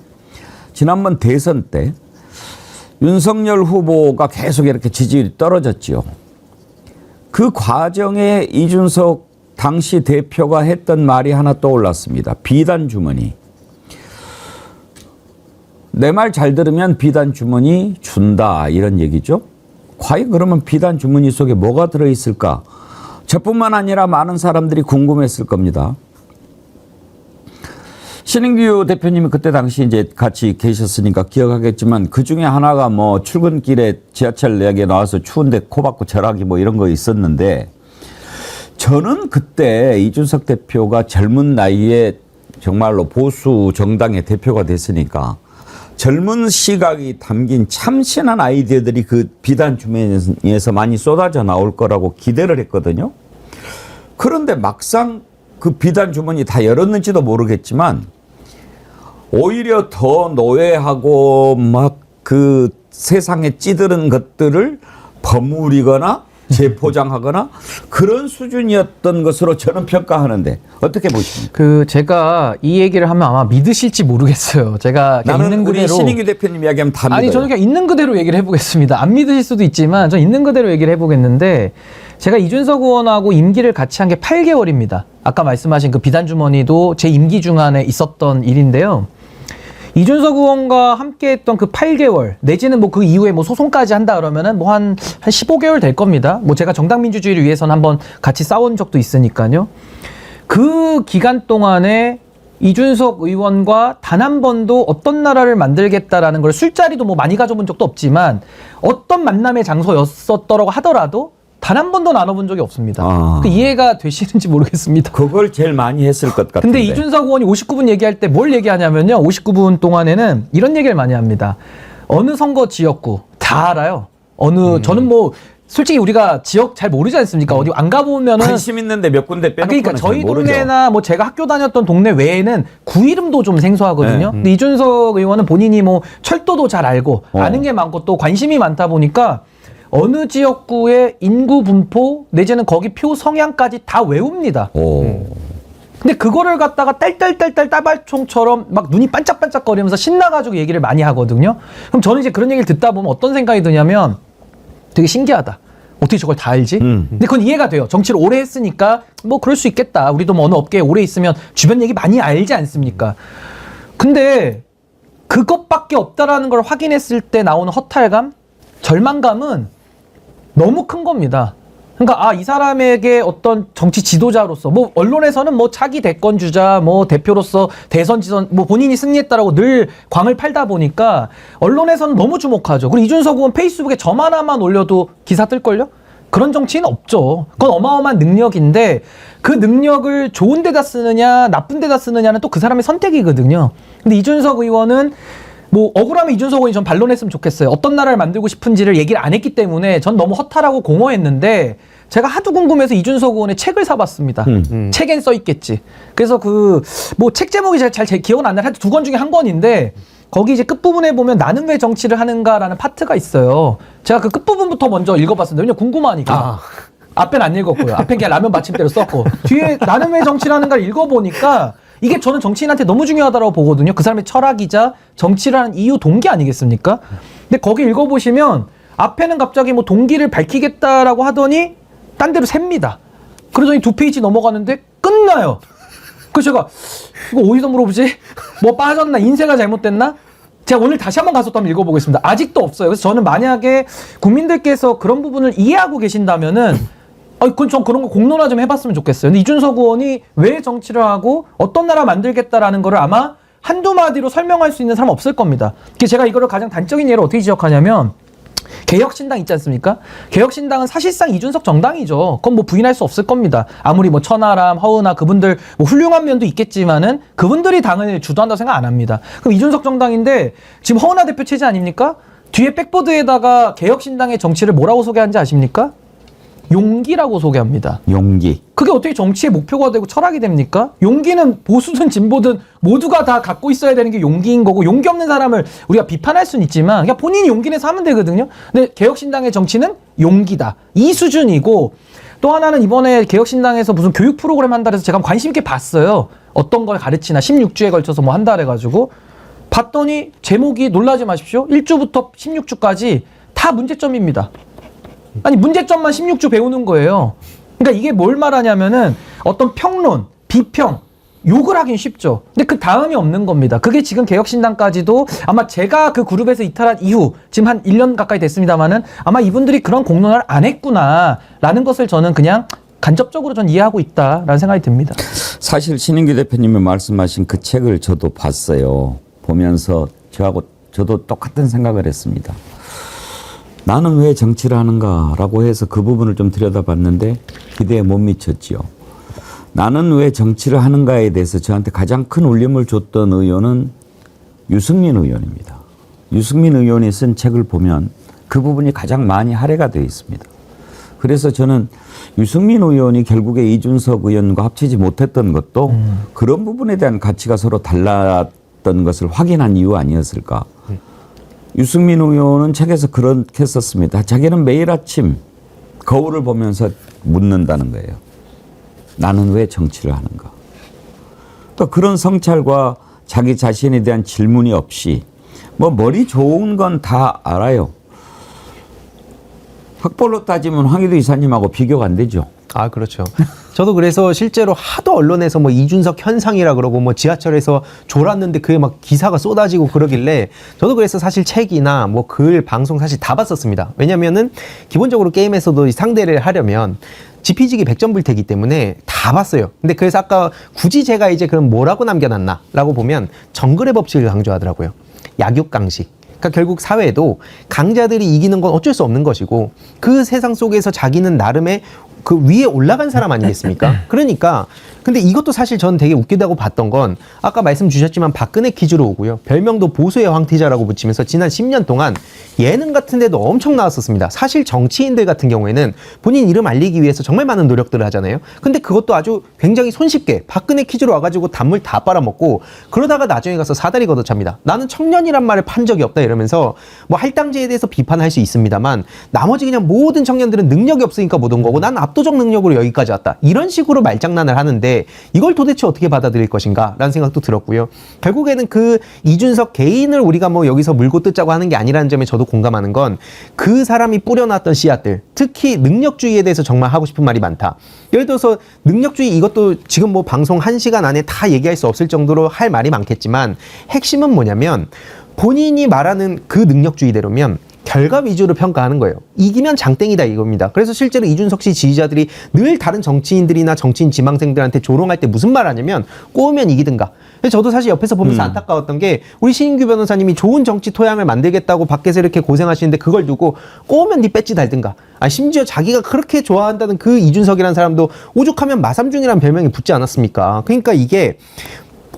지난번 대선 때 윤석열 후보가 계속 이렇게 지지율이 떨어졌지요. 그 과정에 이준석 당시 대표가 했던 말이 하나 떠올랐습니다. 비단 주머니. 내 말 잘 들으면 비단 주머니 준다 이런 얘기죠. 과연 그러면 비단 주머니 속에 뭐가 들어있을까? 저뿐만 아니라 많은 사람들이 궁금했을 겁니다. 신인규 대표님이 그때 당시 이제 같이 계셨으니까 기억하겠지만 그 중에 하나가 뭐 출근길에 지하철역에 나와서 추운데 코 박고 절하기 뭐 이런 거 있었는데 저는 그때 이준석 대표가 젊은 나이에 정말로 보수 정당의 대표가 됐으니까 젊은 시각이 담긴 참신한 아이디어들이 그 비단 주머니에서 많이 쏟아져 나올 거라고 기대를 했거든요. 그런데 막상 그 비단 주머니 다 열었는지도 모르겠지만 오히려 더 노예하고 막 그 세상에 찌드는 것들을 버무리거나 재포장하거나 그런 수준이었던 것으로 저는 평가하는데 어떻게 보십니까? 그 제가 이 얘기를 하면 아마 믿으실지 모르겠어요. 제가 그냥 나는 있는 우리 그대로 신인규 대표님 이야기하면 다 믿어요. 아니 저는 그냥 있는 그대로 얘기를 해보겠습니다. 안 믿으실 수도 있지만 전 있는 그대로 얘기를 해보겠는데 제가 이준석 의원하고 임기를 같이 한 게 8개월입니다. 아까 말씀하신 그 비단주머니도 제 임기 중간에 있었던 일인데요. 이준석 의원과 함께 했던 그 8개월 내지는 뭐 그 이후에 뭐 소송까지 한다 그러면은 뭐 한 15개월 될 겁니다. 뭐 제가 정당 민주주의를 위해서는 한번 같이 싸운 적도 있으니까요. 그 기간 동안에 이준석 의원과 단 한 번도 어떤 나라를 만들겠다라는 걸 술자리도 뭐 많이 가져본 적도 없지만 어떤 만남의 장소였었더라고 하더라도 단 한 번도 나눠본 적이 없습니다. 그 이해가 되시는지 모르겠습니다. 그걸 제일 많이 했을 것 같은데. 근데 이준석 의원이 59분 얘기할 때 뭘 얘기하냐면요. 59분 동안에는 이런 얘기를 많이 합니다. 어느 선거 지역구 다 알아요. 저는 뭐 솔직히 우리가 지역 잘 모르지 않습니까? 어디 안 가보면은 관심 있는데 몇 군데 빼놓고는 그러니까 저희 잘 모르죠. 동네나 뭐 제가 학교 다녔던 동네 외에는 구 이름도 좀 생소하거든요. 네. 근데 이준석 의원은 본인이 뭐 철도도 잘 알고 아는 게 많고 또 관심이 많다 보니까 어느 지역구의 인구 분포 내지는 거기 표 성향까지 다 외웁니다. 근데 그거를 갖다가 딸딸딸딸 따발총처럼 막 눈이 반짝반짝거리면서 신나가지고 얘기를 많이 하거든요. 그럼 저는 이제 그런 얘기를 듣다 보면 어떤 생각이 드냐면 되게 신기하다. 어떻게 저걸 다 알지? 근데 그건 이해가 돼요. 정치를 오래 했으니까 뭐 그럴 수 있겠다. 우리도 뭐 어느 업계에 오래 있으면 주변 얘기 많이 알지 않습니까? 근데 그것밖에 없다라는 걸 확인했을 때 나오는 허탈감, 절망감은 너무 큰 겁니다. 그러니까 이 사람에게 어떤 정치 지도자로서 뭐 언론에서는 뭐 차기 대권 주자 뭐 대표로서 대선 지선 뭐 본인이 승리했다라고 늘 광을 팔다 보니까 언론에서는 너무 주목하죠. 그리고 이준석 의원 페이스북에 점 하나만 올려도 기사 뜰걸요? 그런 정치인 없죠. 그건 어마어마한 능력인데 그 능력을 좋은 데다 쓰느냐 나쁜 데다 쓰느냐는 또 그 사람의 선택이거든요. 근데 이준석 의원은 뭐 억울하면 이준석 의원이 전 반론했으면 좋겠어요. 어떤 나라를 만들고 싶은지를 얘기를 안 했기 때문에 전 너무 허탈하고 공허했는데 제가 하도 궁금해서 이준석 의원의 책을 사봤습니다. 책엔 써 있겠지. 그래서 그 뭐 책 제목이 잘 기억은 안 나요. 하여튼 2권 중에 한 권인데 거기 이제 끝부분에 보면 나는 왜 정치를 하는가라는 파트가 있어요. 제가 그 끝부분부터 먼저 읽어봤습니다. 왜냐면 궁금하니까. 앞엔 안 읽었고요. 앞엔 그냥 라면 받침대로 썼고 뒤에 나는 왜 정치를 하는가를 읽어보니까 이게 저는 정치인한테 너무 중요하다고 보거든요. 그 사람의 철학이자 정치를 하는 이유 동기 아니겠습니까? 근데 거기 읽어보시면 앞에는 갑자기 뭐 동기를 밝히겠다라고 하더니 딴 데로 셉니다. 그러더니 2페이지 넘어가는데 끝나요. 그래서 제가 이거 어디서 물어보지? 뭐 빠졌나? 인쇄가 잘못됐나? 제가 오늘 다시 한번 가서 또 한번 읽어보겠습니다. 아직도 없어요. 그래서 저는 만약에 국민들께서 그런 부분을 이해하고 계신다면은 그건 전 그런 거 공론화 좀 해봤으면 좋겠어요. 근데 이준석 의원이 왜 정치를 하고 어떤 나라 만들겠다라는 거를 아마 한두 마디로 설명할 수 있는 사람 없을 겁니다. 그래서 제가 이거를 가장 단적인 예로 어떻게 지적하냐면 개혁신당 있지 않습니까? 개혁신당은 사실상 이준석 정당이죠. 그건 뭐 부인할 수 없을 겁니다. 아무리 뭐 천하람, 허은하 그분들 뭐 훌륭한 면도 있겠지만은 그분들이 당을 주도한다고 생각 안 합니다. 그럼 이준석 정당인데 지금 허은하 대표 체제 아닙니까? 뒤에 백보드에다가 개혁신당의 정치를 뭐라고 소개하는지 아십니까? 용기라고 소개합니다. 용기. 그게 어떻게 정치의 목표가 되고 철학이 됩니까? 용기는 보수든 진보든 모두가 다 갖고 있어야 되는 게 용기인 거고 용기 없는 사람을 우리가 비판할 수는 있지만 그냥 본인이 용기 내서 하면 되거든요. 근데 개혁신당의 정치는 용기다. 이 수준이고 또 하나는 이번에 개혁신당에서 무슨 교육 프로그램 한다 해서 제가 관심 있게 봤어요. 어떤 걸 가르치나 16주에 걸쳐서 뭐 한다 해가지고 봤더니 제목이 놀라지 마십시오. 1주부터 16주까지 다 문제점입니다. 아니 문제점만 16주 배우는 거예요. 그러니까 이게 뭘 말하냐면은 어떤 평론, 비평, 욕을 하긴 쉽죠. 근데 그 다음이 없는 겁니다. 그게 지금 개혁신당까지도 아마 제가 그 그룹에서 이탈한 이후 지금 한 1년 가까이 됐습니다만은 아마 이분들이 그런 공론화를 안 했구나라는 것을 저는 그냥 간접적으로 전 이해하고 있다라는 생각이 듭니다. 사실 신인규 대표님이 말씀하신 그 책을 저도 봤어요. 보면서 저도 똑같은 생각을 했습니다. 나는 왜 정치를 하는가라고 해서 그 부분을 좀 들여다봤는데 기대에 못 미쳤지요. 나는 왜 정치를 하는가에 대해서 저한테 가장 큰 울림을 줬던 의원은 유승민 의원입니다. 유승민 의원이 쓴 책을 보면 그 부분이 가장 많이 할애가 되어 있습니다. 그래서 저는 유승민 의원이 결국에 이준석 의원과 합치지 못했던 것도 그런 부분에 대한 가치가 서로 달랐던 것을 확인한 이유 아니었을까. 유승민 의원은 책에서 그렇게 썼습니다. 자기는 매일 아침 거울을 보면서 묻는다는 거예요. 나는 왜 정치를 하는가. 또 그런 성찰과 자기 자신에 대한 질문이 없이 뭐 머리 좋은 건 다 알아요. 학벌로 따지면 황희도 이사님하고 비교가 안 되죠. 그렇죠. 저도 그래서 실제로 하도 언론에서 뭐 이준석 현상이라 그러고 뭐 지하철에서 졸았는데 그게 막 기사가 쏟아지고 그러길래 저도 그래서 사실 책이나 뭐 글, 방송 사실 다 봤었습니다. 왜냐면은 기본적으로 게임에서도 상대를 하려면 지피지기 100점 불태기 때문에 다 봤어요. 근데 그래서 아까 굳이 제가 이제 그럼 뭐라고 남겨놨나라고 보면 정글의 법칙을 강조하더라고요. 약육강식. 그러니까 결국 사회도 강자들이 이기는 건 어쩔 수 없는 것이고 그 세상 속에서 자기는 나름의 그 위에 올라간 사람 아니겠습니까? 그러니까 근데 이것도 사실 저는 되게 웃기다고 봤던 건 아까 말씀 주셨지만 박근혜 퀴즈로 오고요. 별명도 보수의 황태자라고 붙이면서 지난 10년 동안 예능 같은 데도 엄청 나왔었습니다. 사실 정치인들 같은 경우에는 본인 이름 알리기 위해서 정말 많은 노력들을 하잖아요. 근데 그것도 아주 굉장히 손쉽게 박근혜 퀴즈로 와가지고 단물 다 빨아먹고 그러다가 나중에 가서 사다리 걷어찹니다. 나는 청년이란 말을 판 적이 없다 이러면서 뭐 할당제에 대해서 비판할 수 있습니다만 나머지 그냥 모든 청년들은 능력이 없으니까 못 온 거고 난 압도적 능력으로 여기까지 왔다. 이런 식으로 말장난을 하는데 이걸 도대체 어떻게 받아들일 것인가라는 생각도 들었고요. 결국에는 그 이준석 개인을 우리가 뭐 여기서 물고 뜯자고 하는 게 아니라는 점에 저도 공감하는 건 그 사람이 뿌려놨던 씨앗들, 특히 능력주의에 대해서 정말 하고 싶은 말이 많다. 예를 들어서 능력주의 이것도 지금 뭐 방송 1시간 안에 다 얘기할 수 없을 정도로 할 말이 많겠지만 핵심은 뭐냐면 본인이 말하는 그 능력주의대로면 결과 위주로 평가하는 거예요. 이기면 장땡이다 이겁니다. 그래서 실제로 이준석 씨 지지자들이 늘 다른 정치인들이나 정치인 지망생들한테 조롱할 때 무슨 말 하냐면 꼬우면 이기든가. 저도 사실 옆에서 보면서 안타까웠던 게 우리 신인규 변호사님이 좋은 정치 토양을 만들겠다고 밖에서 이렇게 고생하시는데 그걸 두고 꼬우면 네 배지 달든가. 심지어 자기가 그렇게 좋아한다는 그 이준석이라는 사람도 오죽하면 마삼중이라는 별명이 붙지 않았습니까? 그러니까 이게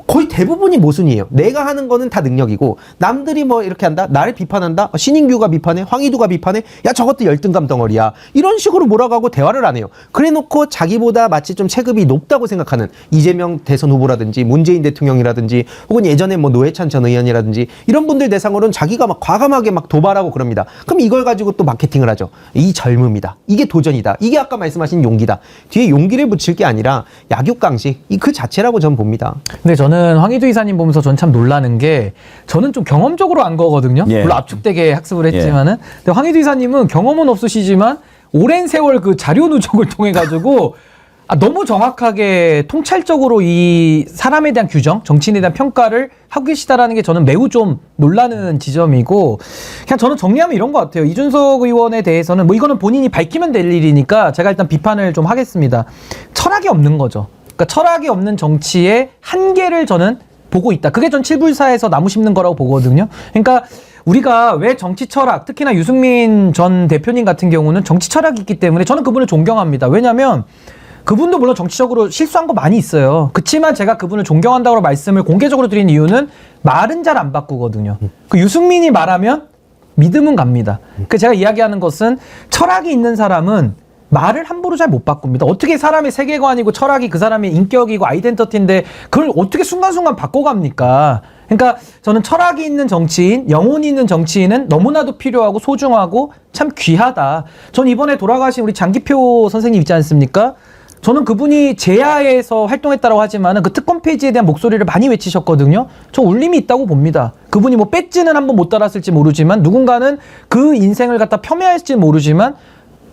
거의 대부분이 모순이에요. 내가 하는 거는 다 능력이고 남들이 뭐 이렇게 한다? 나를 비판한다? 신인규가 비판해? 황희두가 비판해? 야 저것도 열등감 덩어리야. 이런 식으로 몰아가고 대화를 안 해요. 그래놓고 자기보다 마치 좀 체급이 높다고 생각하는 이재명 대선 후보라든지 문재인 대통령이라든지 혹은 예전에 뭐 노회찬 전 의원이라든지 이런 분들 대상으로는 자기가 막 과감하게 막 도발하고 그럽니다. 그럼 이걸 가지고 또 마케팅을 하죠. 이 젊음이다. 이게 도전이다. 이게 아까 말씀하신 용기다. 뒤에 용기를 붙일 게 아니라 약육강식 그 자체라고 저는 봅니다. 근데 저는 황희두 이사님 보면서 전 참 놀라는 게 저는 좀 경험적으로 안 거거든요. 예. 물론 압축되게 학습을 했지만은. 근데 황희두 이사님은 경험은 없으시지만 오랜 세월 그 자료 누적을 통해 가지고 너무 정확하게 통찰적으로 이 사람에 대한 규정, 정치인에 대한 평가를 하고 계시다라는 게 저는 매우 좀 놀라는 지점이고 그냥 저는 정리하면 이런 것 같아요. 이준석 의원에 대해서는 뭐 이거는 본인이 밝히면 될 일이니까 제가 일단 비판을 좀 하겠습니다. 철학이 없는 거죠. 그러니까 철학이 없는 정치의 한계를 저는 보고 있다. 그게 전 칠불사에서 나무 심는 거라고 보거든요. 그러니까 우리가 왜 정치 철학, 특히나 유승민 전 대표님 같은 경우는 정치 철학이 있기 때문에 저는 그분을 존경합니다. 왜냐하면 그분도 물론 정치적으로 실수한 거 많이 있어요. 그렇지만 제가 그분을 존경한다고 말씀을 공개적으로 드린 이유는 말은 잘 안 바꾸거든요. 그 유승민이 말하면 믿음은 갑니다. 그 제가 이야기하는 것은 철학이 있는 사람은 말을 함부로 잘 못 바꿉니다. 어떻게 사람의 세계관이고 철학이 그 사람의 인격이고 아이덴티티인데 그걸 어떻게 순간순간 바꿔갑니까? 그러니까 저는 철학이 있는 정치인, 영혼이 있는 정치인은 너무나도 필요하고 소중하고 참 귀하다. 전 이번에 돌아가신 우리 장기표 선생님 있지 않습니까? 저는 그분이 제야에서 활동했다고 하지만은 그 특검 폐지에 대한 목소리를 많이 외치셨거든요. 저 울림이 있다고 봅니다. 그분이 뭐 배지는 한번 못 달았을지 모르지만 누군가는 그 인생을 갖다 폄훼했을지 모르지만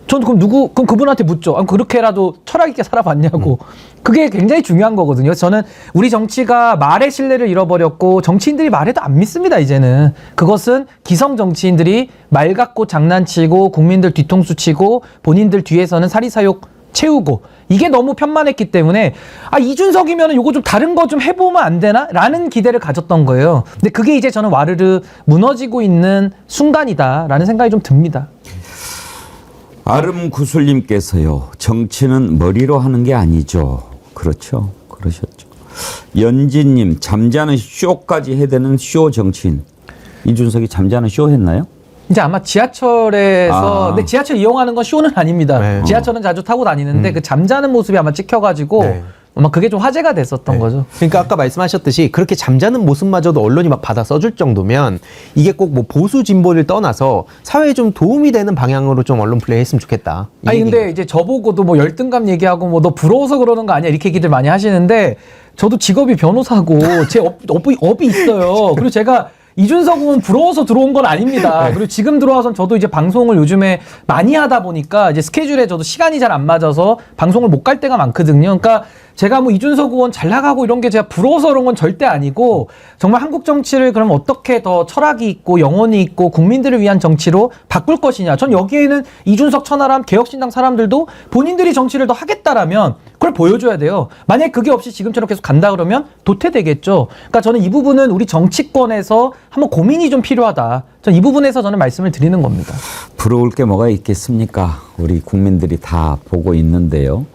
전 그럼 그분한테 묻죠. 그렇게라도 철학 있게 살아봤냐고. 그게 굉장히 중요한 거거든요. 저는 우리 정치가 말의 신뢰를 잃어버렸고 정치인들이 말해도 안 믿습니다, 이제는. 그것은 기성 정치인들이 말 갖고 장난치고 국민들 뒤통수 치고 본인들 뒤에서는 사리사욕 채우고 이게 너무 편만했기 때문에 이준석이면 요거 좀 다른 거 좀 해보면 안 되나? 라는 기대를 가졌던 거예요. 근데 그게 이제 저는 와르르 무너지고 있는 순간이다라는 생각이 좀 듭니다. 아름구슬님께서요. 정치는 머리로 하는 게 아니죠. 그렇죠. 그러셨죠. 연진님 잠자는 쇼까지 해대는 쇼 정치인. 이준석이 잠자는 쇼 했나요? 이제 아마 지하철에서 근데 지하철 이용하는 건 쇼는 아닙니다. 네. 지하철은 자주 타고 다니는데 그 잠자는 모습이 아마 찍혀가지고 네. 아마 그게 좀 화제가 됐었던 거죠. 그러니까 아까 말씀하셨듯이 그렇게 잠자는 모습마저도 언론이 막 받아 써줄 정도면 이게 꼭 뭐 보수 진보를 떠나서 사회에 좀 도움이 되는 방향으로 좀 언론 플레이했으면 좋겠다. 근데 이제 저보고도 뭐 열등감 얘기하고 뭐 너 부러워서 그러는 거 아니야 이렇게 얘기들 많이 하시는데 저도 직업이 변호사고 제 업이 있어요. 그리고 제가 이준석은 부러워서 들어온 건 아닙니다. 그리고 지금 들어와서 저도 이제 방송을 요즘에 많이 하다 보니까 이제 스케줄에 저도 시간이 잘 안 맞아서 방송을 못 갈 때가 많거든요. 그러니까 제가 뭐 이준석 의원 잘 나가고 이런 게 제가 부러워서 그런 건 절대 아니고 정말 한국 정치를 그럼 어떻게 더 철학이 있고 영혼이 있고 국민들을 위한 정치로 바꿀 것이냐. 전 여기에는 이준석 천하람 개혁신당 사람들도 본인들이 정치를 더 하겠다라면 그걸 보여줘야 돼요. 만약에 그게 없이 지금처럼 계속 간다 그러면 도태되겠죠. 그러니까 저는 이 부분은 우리 정치권에서 한번 고민이 좀 필요하다. 전 이 부분에서 저는 말씀을 드리는 겁니다. 부러울 게 뭐가 있겠습니까? 우리 국민들이 다 보고 있는데요.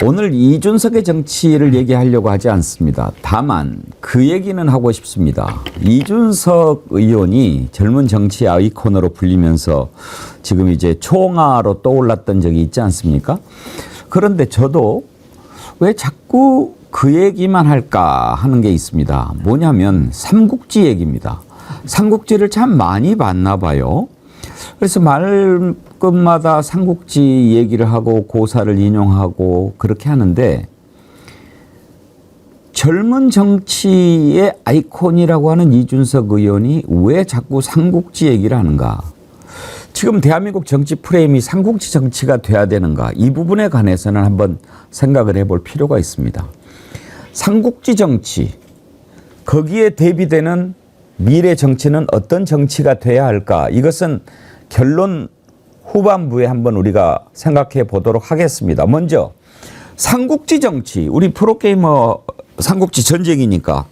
오늘 이준석의 정치를 얘기하려고 하지 않습니다. 다만 그 얘기는 하고 싶습니다. 이준석 의원이 젊은 정치 아이콘으로 불리면서 지금 이제 총아로 떠올랐던 적이 있지 않습니까? 그런데 저도 왜 자꾸 그 얘기만 할까 하는 게 있습니다. 뭐냐면 삼국지 얘기입니다. 삼국지를 참 많이 봤나 봐요. 그래서 접근마다 삼국지 얘기를 하고 고사를 인용하고 그렇게 하는데 젊은 정치의 아이콘이라고 하는 이준석 의원이 왜 자꾸 삼국지 얘기를 하는가? 지금 대한민국 정치 프레임이 삼국지 정치가 돼야 되는가? 이 부분에 관해서는 한번 생각을 해볼 필요가 있습니다. 삼국지 정치, 거기에 대비되는 미래 정치는 어떤 정치가 돼야 할까? 이것은 결론 후반부에 한번 우리가 생각해 보도록 하겠습니다. 먼저 삼국지 정치, 우리 프로게이머 삼국지 전쟁이니까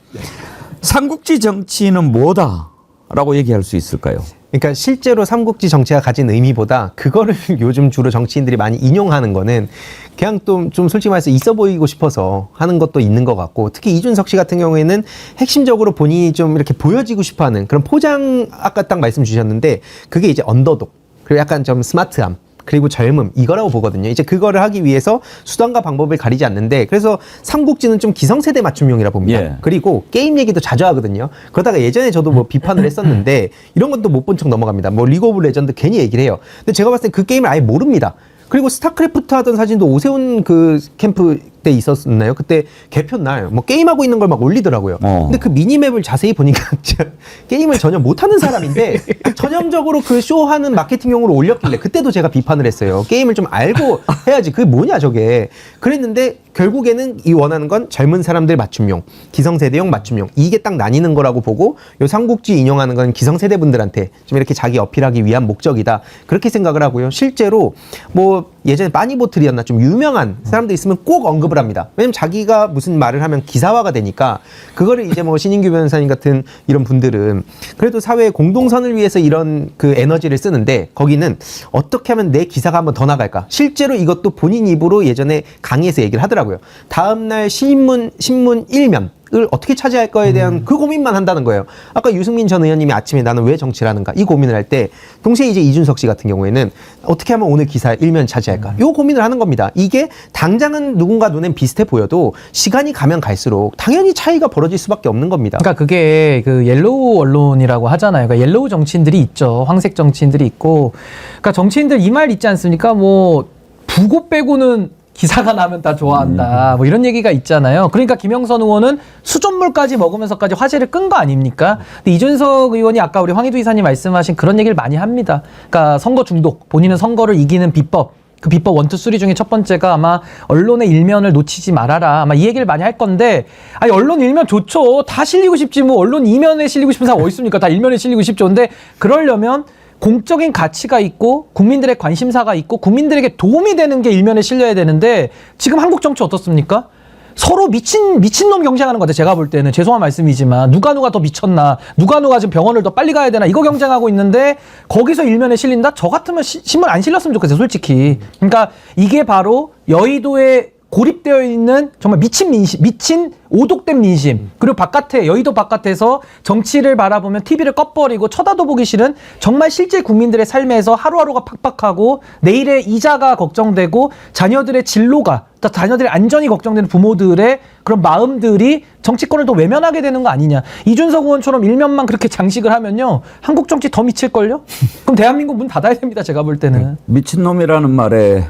삼국지 정치는 뭐다라고 얘기할 수 있을까요? 그러니까 실제로 삼국지 정치가 가진 의미보다 그거를 요즘 주로 정치인들이 많이 인용하는 거는 그냥 좀 솔직히 말해서 있어 보이고 싶어서 하는 것도 있는 것 같고, 특히 이준석 씨 같은 경우에는 핵심적으로 본인이 좀 이렇게 보여지고 싶어하는 그런 포장, 아까 딱 말씀 주셨는데 그게 이제 언더독, 그리고 약간 좀 스마트함, 그리고 젊음, 이거라고 보거든요. 이제 그거를 하기 위해서 수단과 방법을 가리지 않는데, 그래서 삼국지는 좀 기성세대 맞춤용이라 봅니다. 예. 그리고 게임 얘기도 자주 하거든요. 그러다가 예전에 저도 뭐 비판을 했었는데 이런 것도 못 본 척 넘어갑니다. 뭐 리그 오브 레전드 괜히 얘기를 해요. 근데 제가 봤을 때 그 게임을 아예 모릅니다. 그리고 스타크래프트 하던 사진도 오세훈 그 캠프 때 있었나요? 그때 개표 날 뭐 게임하고 있는 걸 막 올리더라고요. 근데 그 미니맵을 자세히 보니까 진짜 게임을 전혀 못하는 사람인데 전형적으로 그 쇼하는 마케팅용으로 올렸길래 그때도 제가 비판을 했어요. 게임을 좀 알고 해야지. 그게 뭐냐 저게. 그랬는데 결국에는 이 원하는 건 젊은 사람들 맞춤용, 기성세대용 맞춤용, 이게 딱 나뉘는 거라고 보고, 요 삼국지 인용하는 건 기성세대 분들한테 좀 이렇게 자기 어필하기 위한 목적이다, 그렇게 생각을 하고요. 실제로 뭐 예전에 빠니보틀이었나 좀 유명한 사람들 있으면 꼭 언급을 합니다. 왜냐면 자기가 무슨 말을 하면 기사화가 되니까. 그거를 이제 뭐 신인규 변호사님 같은 이런 분들은 그래도 사회의 공동선을 위해서 이런 그 에너지를 쓰는데, 거기는 어떻게 하면 내 기사가 한번 더 나갈까. 실제로 이것도 본인 입으로 예전에 강의에서 얘기를 하더라고요. 다음날 신문 1면을 어떻게 차지할 거에 대한 그 고민만 한다는 거예요. 아까 유승민 전 의원님이 아침에 나는 왜 정치를 하는가 이 고민을 할 때, 동시에 이제 이준석 씨 같은 경우에는 어떻게 하면 오늘 기사 1면 차지할까, 요 고민을 하는 겁니다. 이게 당장은 누군가 눈엔 비슷해 보여도 시간이 가면 갈수록 당연히 차이가 벌어질 수밖에 없는 겁니다. 그러니까 그게 그 옐로우 언론이라고 하잖아요. 그러니까 옐로우 정치인들이 있죠. 황색 정치인들이 있고. 그러니까 정치인들 이 말 있지 않습니까? 뭐 부고 빼고는 기사가 나면 다 좋아한다, 뭐 이런 얘기가 있잖아요. 그러니까 김영선 의원은 수돗물까지 먹으면서까지 화제를 끈 거 아닙니까? 근데 이준석 의원이 아까 우리 황희두 이사님 말씀하신 그런 얘기를 많이 합니다. 그러니까 선거 중독, 본인은 선거를 이기는 비법, 그 비법 1, 2, 3 중에 첫 번째가 아마 언론의 일면을 놓치지 말아라, 아마 이 얘기를 많이 할 건데, 아니 언론 일면 좋죠. 다 실리고 싶지 뭐 언론 이면에 실리고 싶은 사람 어디 있습니까? 다 일면에 실리고 싶죠. 근데 그러려면 공적인 가치가 있고 국민들의 관심사가 있고 국민들에게 도움이 되는 게 일면에 실려야 되는데, 지금 한국 정치 어떻습니까? 서로 미친놈 경쟁하는 것 같아요. 제가 볼 때는. 죄송한 말씀이지만 누가 더 미쳤나, 누가 지금 병원을 더 빨리 가야 되나, 이거 경쟁하고 있는데 거기서 일면에 실린다? 저 같으면 신문 안 실렸으면 좋겠어요, 솔직히. 그러니까 이게 바로 여의도에 고립되어 있는 정말 미친 민심, 미친 오독된 민심, 그리고 바깥에, 여의도 바깥에서 정치를 바라보면 TV를 꺼버리고 쳐다도 보기 싫은 정말 실제 국민들의 삶에서 하루하루가 팍팍하고 내일의 이자가 걱정되고 자녀들의 진로가, 자녀들의 안전이 걱정되는 부모들의 그런 마음들이 정치권을 더 외면하게 되는 거 아니냐. 이준석 의원처럼 일면만 그렇게 장식을 하면요, 한국 정치 더 미칠걸요? 그럼 대한민국 문 닫아야 됩니다, 제가 볼 때는. 미친놈이라는 말에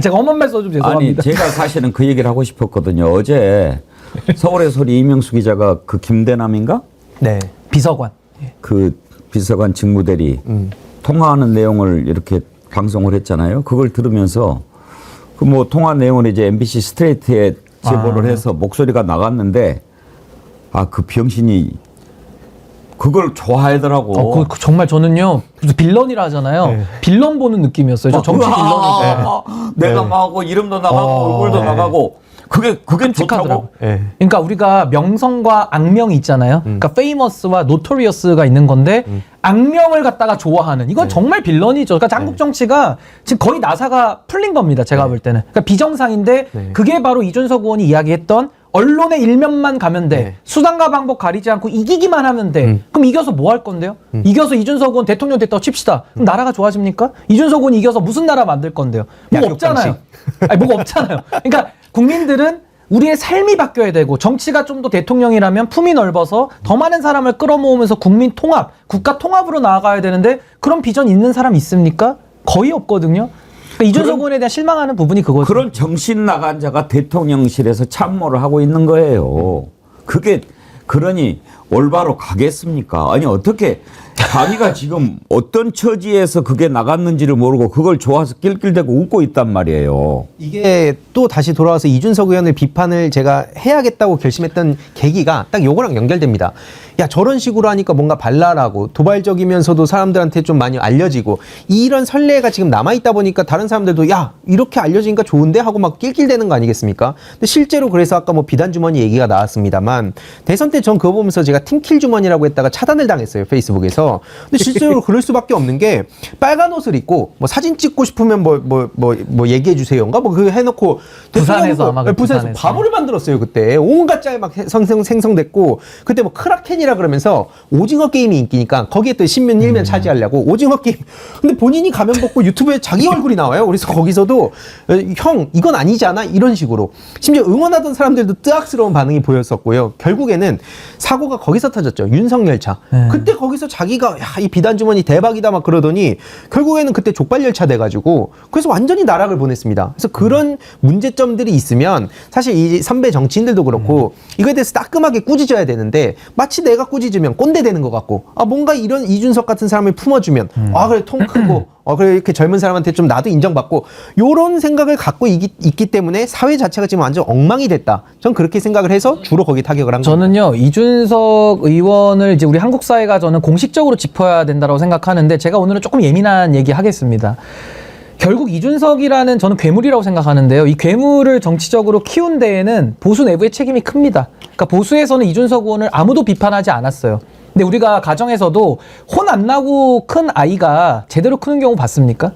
제가 험한 말 써좀 죄송합니다. 아니, 제가 사실은 그 얘기를 하고 싶었거든요. 어제 서울에서 우리 이명수 기자가 그 김대남인가? 네. 비서관. 그 비서관 직무대리 통화하는 내용을 이렇게 방송을 했잖아요. 그걸 들으면서 그 뭐 통화 내용을 이제 MBC 스트레이트에 제보를 해서 목소리가 나갔는데, 그 병신이 그걸 좋아하더라고. 그 정말 저는요, 빌런이라 하잖아요. 네. 빌런 보는 느낌이었어요. 저 정치 빌런이고. 내가 나가고 이름도 나가고 얼굴도 나가고. 그게 좋다고? 네. 그러니까 우리가 명성과 악명이 있잖아요. 그러니까 페이머스와 노토리어스가 있는 건데 악명을 갖다가 좋아하는, 이건 정말 빌런이죠. 그러니까 한국 정치가 지금 거의 나사가 풀린 겁니다, 제가 볼 때는. 그러니까 비정상인데 그게 바로 이준석 의원이 이야기했던 언론의 일면만 가면 돼. 수단과 방법 가리지 않고 이기기만 하면 돼. 그럼 이겨서 뭐 할 건데요? 이겨서 이준석 의원 대통령 됐다고 칩시다. 그럼 나라가 좋아집니까? 이준석 의원이 이겨서 무슨 나라 만들 건데요? 뭐가 없잖아요. 아니, 뭐가 없잖아요. 그러니까 국민들은 우리의 삶이 바뀌어야 되고, 정치가 좀 더 대통령이라면 품이 넓어서 더 많은 사람을 끌어모으면서 국민 통합, 국가 통합으로 나아가야 되는데, 그런 비전 있는 사람 있습니까? 거의 없거든요. 그러니까 이준석 의원에 대한 실망하는 부분이 그거죠. 그런 정신 나간 자가 대통령실에서 참모를 하고 있는 거예요. 그게 그러니 올바로 가겠습니까? 아니 어떻게 자기가 지금 어떤 처지에서 그게 나갔는지를 모르고 그걸 좋아서 낄낄대고 웃고 있단 말이에요. 이게 또 다시 돌아와서 이준석 의원을 비판을 제가 해야겠다고 결심했던 계기가 딱 요거랑 연결됩니다. 야, 저런 식으로 하니까 뭔가 발랄하고 도발적이면서도 사람들한테 좀 많이 알려지고 이런 선례가 지금 남아있다 보니까 다른 사람들도 야, 이렇게 알려지니까 좋은데 하고 막 낄낄대는 거 아니겠습니까? 근데 실제로 그래서 아까 뭐 비단 주머니 얘기가 나왔습니다만 대선 때 전 그거 보면서 제가 팀킬 주머니라고 했다가 차단을 당했어요. 페이스북에서. 근데 실제로 그럴 수밖에 없는 게 빨간 옷을 입고 뭐 사진 찍고 싶으면 뭐 얘기해 주세요인가 뭐 그거 해놓고 부산에서 아마 부산에서 바보를 만들었어요. 그때 온갖 짤 막 생성됐고 그때 뭐 크라켄이라 그러면서 오징어 게임이 인기니까 거기에 또 신문 일면 차지하려고 오징어 게임. 근데 본인이 가면 벗고 유튜브에 자기 얼굴이 나와요. 그래서 거기서도 형 이건 아니지 않아? 이런 식으로 심지어 응원하던 사람들도 뜨악스러운 반응이 보였었고요. 결국에는 사고가 거기서 터졌죠. 윤석열차. 그때 거기서 자기가 야, 이 비단 주머니 대박이다 막 그러더니 결국에는 그때 족발열차 돼가지고 그래서 완전히 나락을 보냈습니다. 그래서 그런 문제점들이 있으면 사실 이 선배 정치인들도 그렇고 이거에 대해서 따끔하게 꾸짖어야 되는데 마치 내가 꾸짖으면 꼰대 되는 것 같고 아 뭔가 이런 이준석 같은 사람을 품어주면 아 그래 통 크고 그래 이렇게 젊은 사람한테 좀 나도 인정받고 요런 생각을 갖고 있기 때문에 사회 자체가 지금 완전 엉망이 됐다. 전 그렇게 생각을 해서 주로 거기 타격을 한 겁니다. 저는요 이준석 의원을 이제 우리 한국 사회가 저는 공식적으로 짚어야 된다고 생각하는데 제가 오늘은 조금 예민한 얘기 하겠습니다. 결국 이준석이라는 저는 괴물이라고 생각하는데요. 이 괴물을 정치적으로 키운 데에는 보수 내부의 책임이 큽니다. 그러니까 보수에서는 이준석 의원을 아무도 비판하지 않았어요. 근데 우리가 가정에서도 혼 안 나고 큰 아이가 제대로 크는 경우 봤습니까?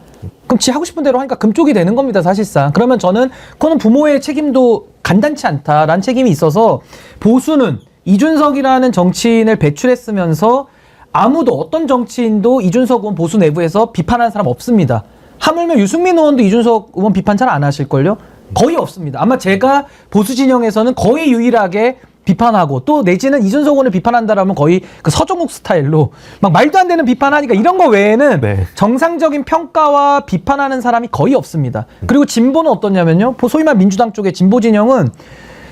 그럼 지 하고 싶은 대로 하니까 금쪽이 되는 겁니다, 사실상. 그러면 저는 그거는 부모의 책임도 간단치 않다라는 책임이 있어서 보수는 이준석이라는 정치인을 배출했으면서 아무도 어떤 정치인도 이준석 의원 보수 내부에서 비판하는 사람 없습니다. 하물며 유승민 의원도 이준석 의원 비판 잘 안 하실걸요? 거의 없습니다. 아마 제가 보수 진영에서는 거의 유일하게 비판하고 또 내지는 이준석 의원을 비판한다라면 거의 그 서정욱 스타일로 막 말도 안 되는 비판하니까 이런 거 외에는 네. 정상적인 평가와 비판하는 사람이 거의 없습니다. 그리고 진보는 어떠냐면요. 소위 말 민주당 쪽의 진보 진영은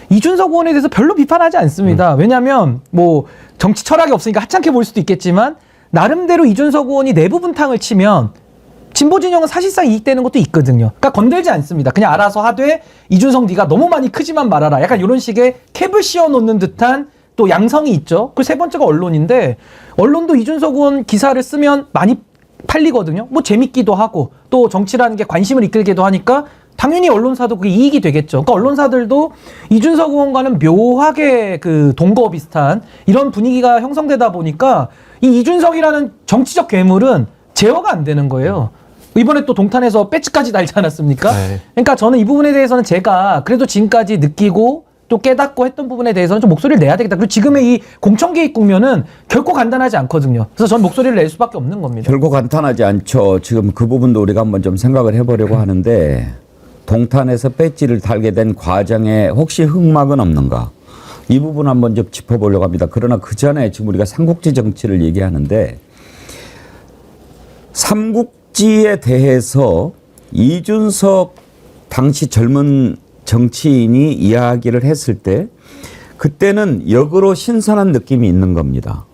이준석 의원에 대해서 별로 비판하지 않습니다. 왜냐하면 뭐 정치 철학이 없으니까 하찮게 볼 수도 있겠지만 나름대로 이준석 의원이 내부 분탕을 치면 진보 진영은 사실상 이익되는 것도 있거든요. 그러니까 건들지 않습니다. 그냥 알아서 하되 이준석 네가 너무 많이 크지만 말아라. 약간 이런 식의 캡을 씌워놓는 듯한 또 양성이 있죠. 그 세 번째가 언론인데 언론도 이준석 의원 기사를 쓰면 많이 팔리거든요. 뭐 재밌기도 하고 또 정치라는 게 관심을 이끌기도 하니까 당연히 언론사도 그게 이익이 되겠죠. 그러니까 언론사들도 이준석 의원과는 묘하게 그 동거 비슷한 이런 분위기가 형성되다 보니까 이 이준석이라는 정치적 괴물은 제어가 안 되는 거예요. 이번에 또 동탄에서 배지까지 달지 않았습니까? 네. 그러니까 저는 이 부분에 대해서는 제가 그래도 지금까지 느끼고 또 깨닫고 했던 부분에 대해서는 좀 목소리를 내야 되겠다. 그리고 지금의 이 공천 개입 국면은 결코 간단하지 않거든요. 그래서 전 목소리를 낼 수밖에 없는 겁니다. 결코 간단하지 않죠. 지금 그 부분도 우리가 한번 좀 생각을 해보려고 하는데 동탄에서 배지를 달게 된 과정에 혹시 흑막은 없는가? 이 부분 한번 좀 짚어보려고 합니다. 그러나 그 전에 지금 우리가 삼국지 정치를 얘기하는데 삼국지에 대해서 이준석 당시 젊은 정치인이 이야기를 했을 때 그때는 역으로 신선한 느낌이 있는 겁니다.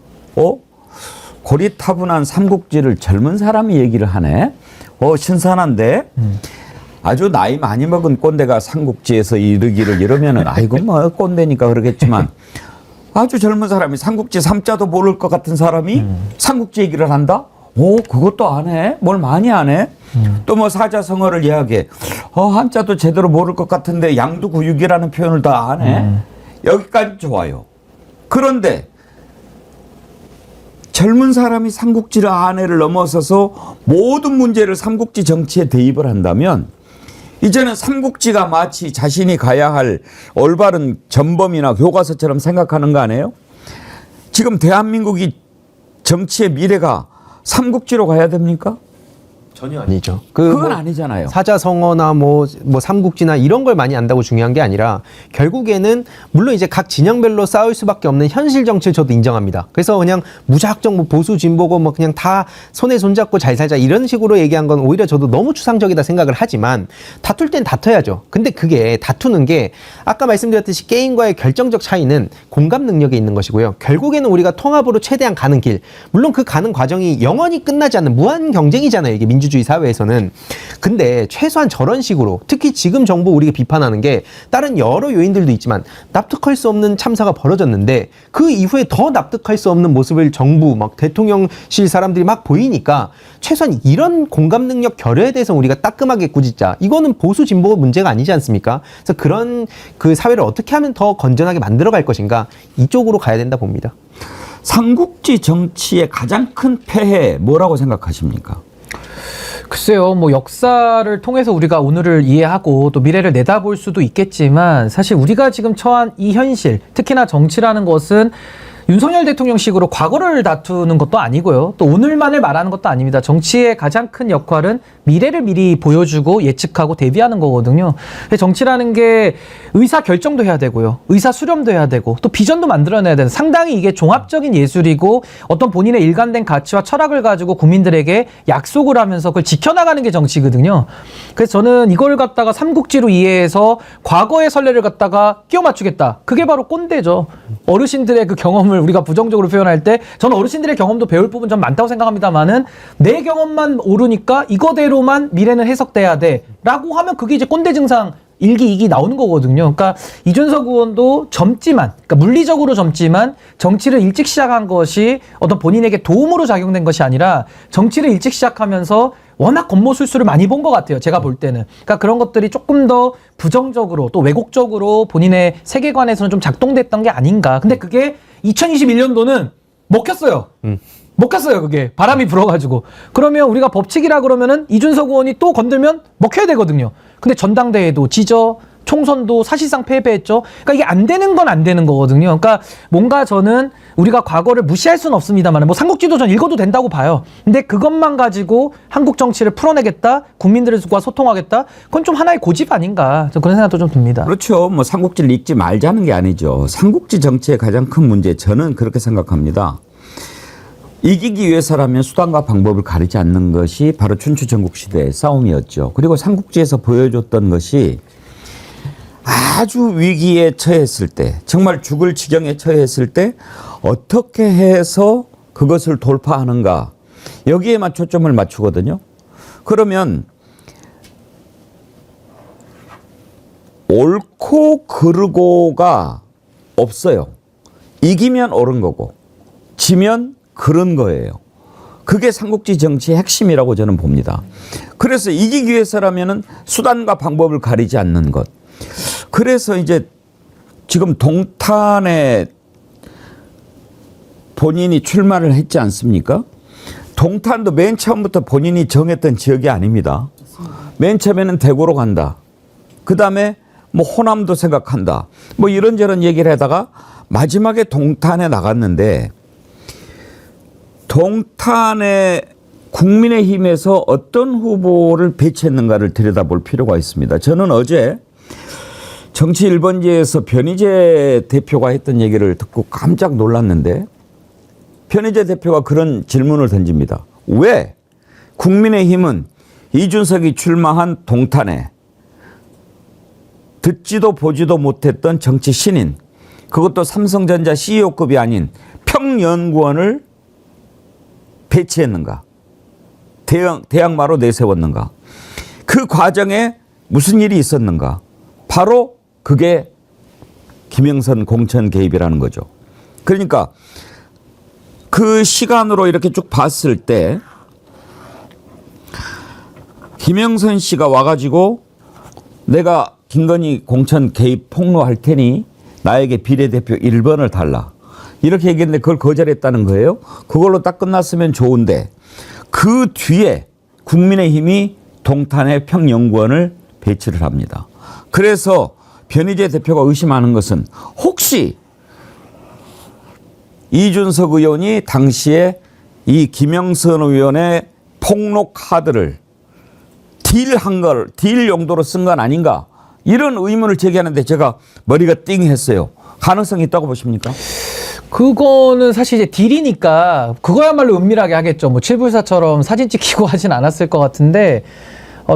고리타분한 삼국지를 젊은 사람이 얘기를 하네? 신선한데? 아주 나이 많이 먹은 꼰대가 삼국지에서 이르기를 이러면은 아이고 뭐 꼰대니까 그러겠지만 아주 젊은 사람이 삼국지 삼자도 모를 것 같은 사람이 삼국지 얘기를 한다? 그것도 안 해? 뭘 많이 안 해? 또 뭐 사자성어를 이야기해. 한자도 제대로 모를 것 같은데 양두구육이라는 표현을 다 안 해? 여기까지 좋아요. 그런데 젊은 사람이 삼국지를 아내를 넘어서서 모든 문제를 삼국지 정치에 대입을 한다면 이제는 삼국지가 마치 자신이 가야 할 올바른 전범이나 교과서처럼 생각하는 거 아니에요? 지금 대한민국이 정치의 미래가 삼국지로 가야 됩니까? 전혀 아니죠. 그건 아니잖아요. 사자성어나 뭐 삼국지나 이런 걸 많이 안다고 중요한 게 아니라 결국에는 물론 이제 각 진영별로 싸울 수밖에 없는 현실 정치를 저도 인정합니다. 그래서 그냥 무작정 뭐 보수 진보고 뭐 그냥 다 손에 손잡고 잘 살자 이런 식으로 얘기한 건 오히려 저도 너무 추상적이다 생각을 하지만 다툴 땐 다퉈야죠. 근데 그게 다투는 게 아까 말씀드렸듯이 게임과의 결정적 차이는 공감 능력에 있는 것이고요. 결국에는 우리가 통합으로 최대한 가는 길, 물론 그 가는 과정이 영원히 끝나지 않는 무한 경쟁이잖아요. 이게 민주주의 사회에서는. 근데 최소한 저런 식으로 특히 지금 정부 우리가 비판하는 게 다른 여러 요인들도 있지만 납득할 수 없는 참사가 벌어졌는데 그 이후에 더 납득할 수 없는 모습을 정부 막 대통령실 사람들이 막 보이니까 최소한 이런 공감 능력 결여에 대해서 우리가 따끔하게 꾸짖자. 이거는 보수 진보 문제가 아니지 않습니까? 그래서 그런 그 사회를 어떻게 하면 더 건전하게 만들어 갈 것인가 이쪽으로 가야 된다 봅니다. 삼국지 정치의 가장 큰 폐해 뭐라고 생각하십니까? 글쎄요, 뭐 역사를 통해서 우리가 오늘을 이해하고 또 미래를 내다볼 수도 있겠지만 사실 우리가 지금 처한 이 현실, 특히나 정치라는 것은 윤석열 대통령식으로 과거를 다투는 것도 아니고요. 또 오늘만을 말하는 것도 아닙니다. 정치의 가장 큰 역할은 미래를 미리 보여주고 예측하고 대비하는 거거든요. 정치라는 게 의사 결정도 해야 되고요. 의사 수렴도 해야 되고 또 비전도 만들어내야 되는 상당히 이게 종합적인 예술이고 어떤 본인의 일관된 가치와 철학을 가지고 국민들에게 약속을 하면서 그걸 지켜나가는 게 정치거든요. 그래서 저는 이걸 갖다가 삼국지로 이해해서 과거의 선례를 갖다가 끼워 맞추겠다. 그게 바로 꼰대죠. 어르신들의 그 경험을 우리가 부정적으로 표현할 때 저는 어르신들의 경험도 배울 부분 좀 많다고 생각합니다만은 내 경험만 옳으니까 이거대로만 미래는 해석돼야 돼 라고 하면 그게 이제 꼰대 증상 1기, 2기 나오는 거거든요. 그러니까 이준석 의원도 젊지만, 그러니까 물리적으로 젊지만 정치를 일찍 시작한 것이 어떤 본인에게 도움으로 작용된 것이 아니라 정치를 일찍 시작하면서 워낙 겉모술수를 많이 본 것 같아요. 제가 볼 때는. 그러니까 그런 것들이 조금 더 부정적으로 또 왜곡적으로 본인의 세계관에서는 좀 작동됐던 게 아닌가. 근데 그게 2021년도는 먹혔어요. 먹혔어요, 그게. 바람이 불어가지고. 그러면 우리가 법칙이라 그러면은 이준석 의원이 또 건들면 먹혀야 되거든요. 근데 전당대회도 지져, 총선도 사실상 패배했죠. 그러니까 이게 안 되는 건 안 되는 거거든요. 그러니까 뭔가 저는 우리가 과거를 무시할 수는 없습니다만, 뭐 삼국지도 전 읽어도 된다고 봐요. 근데 그것만 가지고 한국 정치를 풀어내겠다, 국민들과 소통하겠다, 그건 좀 하나의 고집 아닌가. 저 그런 생각도 좀 듭니다. 그렇죠. 뭐 삼국지를 읽지 말자는 게 아니죠. 삼국지 정치의 가장 큰 문제, 저는 그렇게 생각합니다. 이기기 위해서라면 수단과 방법을 가리지 않는 것이 바로 춘추 전국시대의 싸움이었죠. 그리고 삼국지에서 보여줬던 것이 아주 위기에 처했을 때, 정말 죽을 지경에 처했을 때 어떻게 해서 그것을 돌파하는가, 여기에만 초점을 맞추거든요. 그러면 옳고 그르고가 없어요. 이기면 옳은 거고 지면 그런 거예요. 그게 삼국지 정치의 핵심이라고 저는 봅니다. 그래서 이기기 위해서라면은 수단과 방법을 가리지 않는 것. 그래서 이제 지금 동탄에 본인이 출마를 했지 않습니까? 동탄도 맨 처음부터 본인이 정했던 지역이 아닙니다. 맨 처음에는 대구로 간다. 그 다음에 뭐 호남도 생각한다. 뭐 이런저런 얘기를 하다가 마지막에 동탄에 나갔는데, 동탄에 국민의힘에서 어떤 후보를 배치했는가를 들여다볼 필요가 있습니다. 저는 어제 정치 1번지에서 변희재 대표가 했던 얘기를 듣고 깜짝 놀랐는데, 변희재 대표가 그런 질문을 던집니다. 왜 국민의힘은 이준석이 출마한 동탄에 듣지도 보지도 못했던 정치 신인, 그것도 삼성전자 CEO급이 아닌 평연구원을 배치했는가? 대항마로 내세웠는가? 그 과정에 무슨 일이 있었는가? 바로 그게 김영선 공천 개입이라는 거죠. 그러니까 그 시간으로 이렇게 쭉 봤을 때 김영선 씨가 와가지고 내가 김건희 공천 개입 폭로할 테니 나에게 비례대표 1번을 달라, 이렇게 얘기했는데 그걸 거절했다는 거예요. 그걸로 딱 끝났으면 좋은데 그 뒤에 국민의힘이 동탄에 평연구원을 배치를 합니다. 그래서 변희재 대표가 의심하는 것은 혹시 이준석 의원이 당시에 이 김영선 의원의 폭로 카드를 딜 용도로 쓴 건 아닌가? 이런 의문을 제기하는데 제가 머리가 띵했어요. 가능성이 있다고 보십니까? 그거는 사실 이제 딜이니까 그거야말로 은밀하게 하겠죠. 뭐 칠불사처럼 사진 찍히고 하진 않았을 것 같은데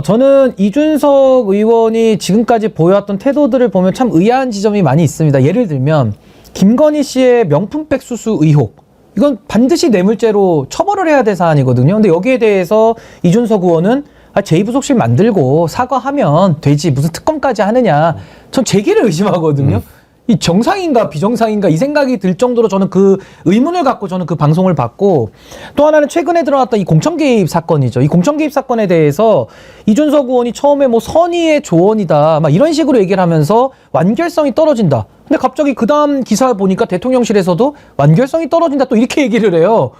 저는 이준석 의원이 지금까지 보여왔던 태도들을 보면 참 의아한 지점이 많이 있습니다. 예를 들면 김건희 씨의 명품백 수수 의혹. 이건 반드시 뇌물죄로 처벌을 해야 될 사안이거든요. 근데 여기에 대해서 이준석 의원은 제2부속실 만들고 사과하면 되지 무슨 특검까지 하느냐. 전 제기를 의심하거든요. 이 정상인가 비정상인가 이 생각이 들 정도로 저는 그 의문을 갖고 저는 그 방송을 봤고, 또 하나는 최근에 드러났던 이 공천 개입 사건이죠. 이 공천 개입 사건에 대해서 이준석 의원이 처음에 뭐 선의의 조언이다 막 이런 식으로 얘기를 하면서 완결성이 떨어진다. 근데 갑자기 그 다음 기사 보니까 대통령실에서도 완결성이 떨어진다 또 이렇게 얘기를 해요.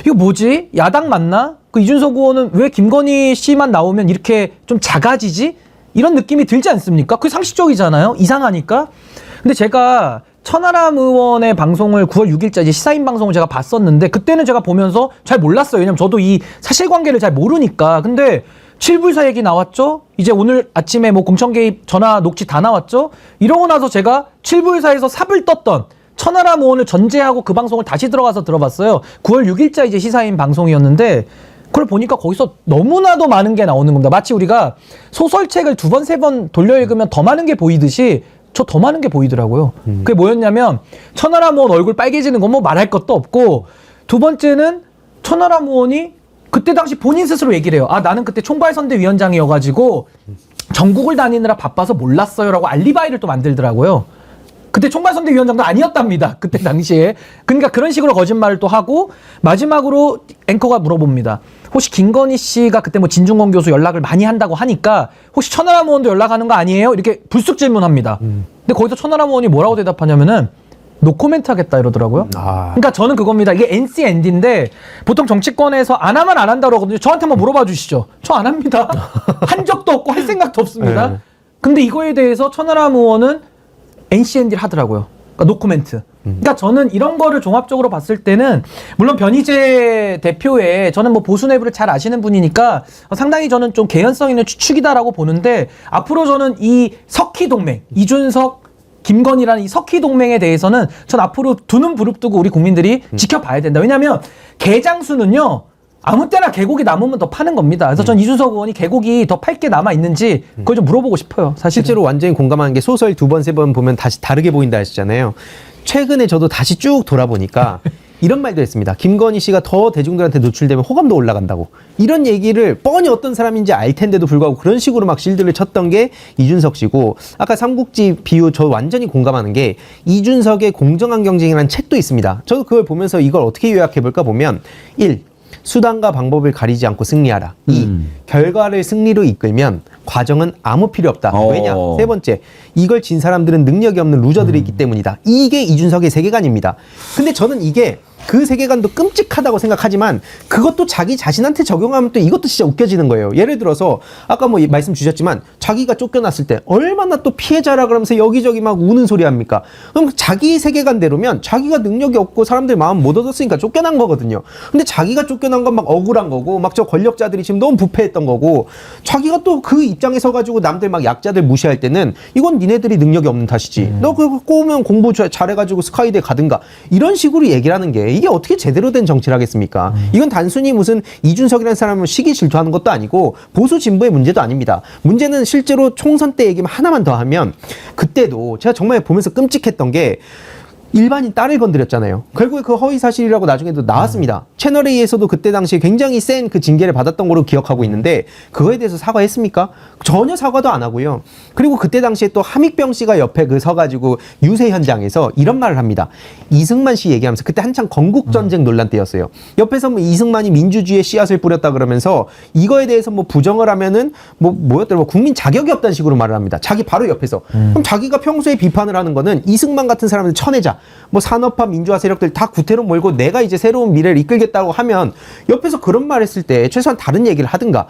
이거 뭐지? 야당 맞나? 그 이준석 의원은 왜 김건희 씨만 나오면 이렇게 좀 작아지지? 이런 느낌이 들지 않습니까? 그게 상식적이잖아요. 이상하니까. 근데 제가 천하람 의원의 방송을 9월 6일자 이제 시사인 방송을 제가 봤었는데 그때는 제가 보면서 잘 몰랐어요. 왜냐면 저도 이 사실관계를 잘 모르니까. 근데 칠불사 얘기 나왔죠? 이제 오늘 아침에 뭐 공천 개입 전화 녹취 다 나왔죠? 이러고 나서 제가 칠불사에서 삽을 떴던 천하람 의원을 전제하고 그 방송을 다시 들어가서 들어봤어요. 9월 6일자 이제 시사인 방송이었는데 그걸 보니까 거기서 너무나도 많은 게 나오는 겁니다. 마치 우리가 소설책을 2번, 3번 돌려 읽으면 더 많은 게 보이듯이 저 더 많은 게 보이더라고요. 그게 뭐였냐면 천하람 의원 얼굴 빨개지는 건 뭐 말할 것도 없고, 두 번째는 천하람 의원이 그때 당시 본인 스스로 얘기를 해요. 나는 그때 총괄선대위원장이어가지고 전국을 다니느라 바빠서 몰랐어요라고 알리바이를 또 만들더라고요. 그때 총괄선대위원장도 아니었답니다. 그때 당시에. 그러니까 그런 식으로 거짓말을 또 하고, 마지막으로 앵커가 물어봅니다. 혹시 김건희 씨가 그때 뭐 진중권 교수 연락을 많이 한다고 하니까 혹시 천하람 의원도 연락하는 거 아니에요? 이렇게 불쑥 질문합니다. 근데 거기서 천하람 의원이 뭐라고 대답하냐면은 노코멘트 하겠다 이러더라고요. 그러니까 저는 그겁니다. 이게 NCND인데 보통 정치권에서 안 하면 안 한다 그러거든요. 저한테 한번 물어봐 주시죠. 저 안 합니다. 한 적도 없고 할 생각도 없습니다. 네. 근데 이거에 대해서 천하람 의원은 NCND를 하더라고요. 그러니까 노코멘트. 그러니까 저는 이런 거를 종합적으로 봤을 때는 물론 변희재 대표의 저는 뭐 보수 내부를 잘 아시는 분이니까 상당히 저는 좀 개연성 있는 추측이다라고 보는데, 앞으로 저는 이 석희 동맹, 이준석 김건희라는 이 석희 동맹에 대해서는 전 앞으로 두 눈 부릅뜨고 우리 국민들이 지켜봐야 된다. 왜냐하면 개장수는요 아무 때나 개고기 남으면 더 파는 겁니다. 그래서 전 이준석 의원이 개고기 더 팔 게 남아 있는지 그걸 좀 물어보고 싶어요. 사실 실제로 완전히 공감하는 게 소설 2번, 3번 보면 다시 다르게 보인다 하시잖아요. 최근에 저도 다시 쭉 돌아보니까 이런 말도 했습니다. 김건희 씨가 더 대중들한테 노출되면 호감도 올라간다고. 이런 얘기를 뻔히 어떤 사람인지 알 텐데도 불구하고 그런 식으로 막 실드를 쳤던 게 이준석 씨고, 아까 삼국지 비유 저 완전히 공감하는 게 이준석의 공정한 경쟁이라는 책도 있습니다. 저도 그걸 보면서 이걸 어떻게 요약해볼까 보면 1. 수단과 방법을 가리지 않고 승리하라. 2. 결과를 승리로 이끌면 과정은 아무 필요 없다. 왜냐? 3번째, 이걸 진 사람들은 능력이 없는 루저들이 있기 때문이다. 이게 이준석의 세계관입니다. 근데 저는 이게 그 세계관도 끔찍하다고 생각하지만 그것도 자기 자신한테 적용하면 또 이것도 진짜 웃겨지는 거예요. 예를 들어서 아까 뭐 말씀 주셨지만 자기가 쫓겨났을 때 얼마나 또 피해자라 그러면서 여기저기 막 우는 소리 합니까? 그럼 자기 세계관대로면 자기가 능력이 없고 사람들 마음 못 얻었으니까 쫓겨난 거거든요. 근데 자기가 쫓겨난 건 막 억울한 거고 막 저 권력자들이 지금 너무 부패했던 거고, 자기가 또 그 입장에 서가지고 남들 막 약자들 무시할 때는 이건 니네들이 능력이 없는 탓이지. 너 그거 꼬우면 공부 잘해가지고 스카이대 가든가. 이런 식으로 얘기를 하는 게 이게 어떻게 제대로 된 정치를 하겠습니까? 이건 단순히 무슨 이준석이라는 사람을 시기 질투하는 것도 아니고 보수 진보의 문제도 아닙니다. 문제는 실제로 총선 때 얘기만 하나만 더 하면, 그때도 제가 정말 보면서 끔찍했던 게 일반인 딸을 건드렸잖아요. 결국에 그 허위 사실이라고 나중에도 나왔습니다. 채널A에서도 그때 당시에 굉장히 센 그 징계를 받았던 걸로 기억하고 있는데 그거에 대해서 사과했습니까? 전혀 사과도 안 하고요. 그리고 그때 당시에 또 함익병 씨가 옆에 그 서가지고 유세 현장에서 이런 말을 합니다. 이승만 씨 얘기하면서 그때 한창 건국전쟁 논란 때였어요. 옆에서 뭐 이승만이 민주주의의 씨앗을 뿌렸다 그러면서 이거에 대해서 뭐 부정을 하면은 뭐였더라, 국민 자격이 없다는 식으로 말을 합니다. 자기 바로 옆에서. 그럼 자기가 평소에 비판을 하는 거는 이승만 같은 사람을 쳐내자. 뭐 산업화 민주화 세력들 다 구태로 몰고 내가 이제 새로운 미래를 이끌겠다고 하면 옆에서 그런 말 했을 때 최소한 다른 얘기를 하든가.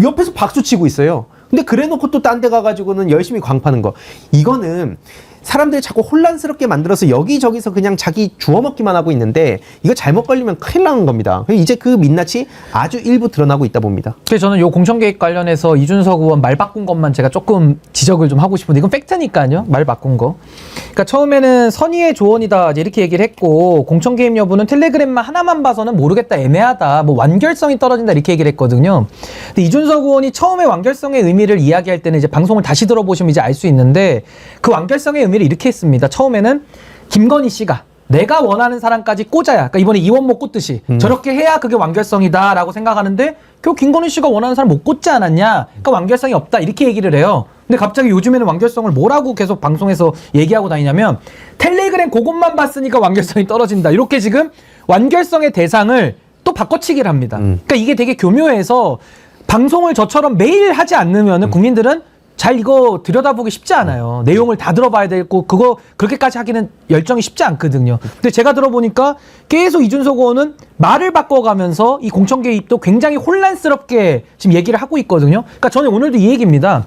옆에서 박수 치고 있어요. 근데 그래 놓고 또 딴 데 가가지고는 열심히 광파는 거. 이거는 사람들이 자꾸 혼란스럽게 만들어서 여기저기서 그냥 자기 주워 먹기만 하고 있는데 이거 잘못 걸리면 큰일 나는 겁니다. 이제 그 민낯이 아주 일부 드러나고 있다 봅니다. 그래서 저는 요 공천 개입 관련해서 이준석 의원 말 바꾼 것만 제가 조금 지적을 좀 하고 싶은데 이건 팩트니까요. 말 바꾼 거. 그러니까 처음에는 선의의 조언이다 이렇게 얘기를 했고 공천 개입 여부는 텔레그램만 하나만 봐서는 모르겠다 애매하다 뭐 완결성이 떨어진다 이렇게 얘기를 했거든요. 근데 이준석 의원이 처음에 완결성의 의미를 이야기할 때는 이제 방송을 다시 들어보시면 이제 알 수 있는데 그 완결성의 의미를 이렇게 했습니다. 처음에는 김건희 씨가 내가 원하는 사람까지 꽂아야, 그러니까 이번에 이원목 꽂듯이 저렇게 해야 그게 완결성이다라고 생각하는데 결국 김건희 씨가 원하는 사람 못 꽂지 않았냐? 그러니까 완결성이 없다 이렇게 얘기를 해요. 근데 갑자기 요즘에는 완결성을 뭐라고 계속 방송에서 얘기하고 다니냐면 텔레그램 그것만 봤으니까 완결성이 떨어진다. 이렇게 지금 완결성의 대상을 또 바꿔치기를 합니다. 그러니까 이게 되게 교묘해서 방송을 저처럼 매일 하지 않으면은 국민들은 잘 이거 들여다보기 쉽지 않아요. 내용을 다 들어봐야 되고 그거 그렇게까지 하기는 열정이 쉽지 않거든요. 근데 제가 들어보니까 계속 이준석 의원은 말을 바꿔가면서 이 공천 개입도 굉장히 혼란스럽게 지금 얘기를 하고 있거든요. 그러니까 저는 오늘도 이 얘기입니다.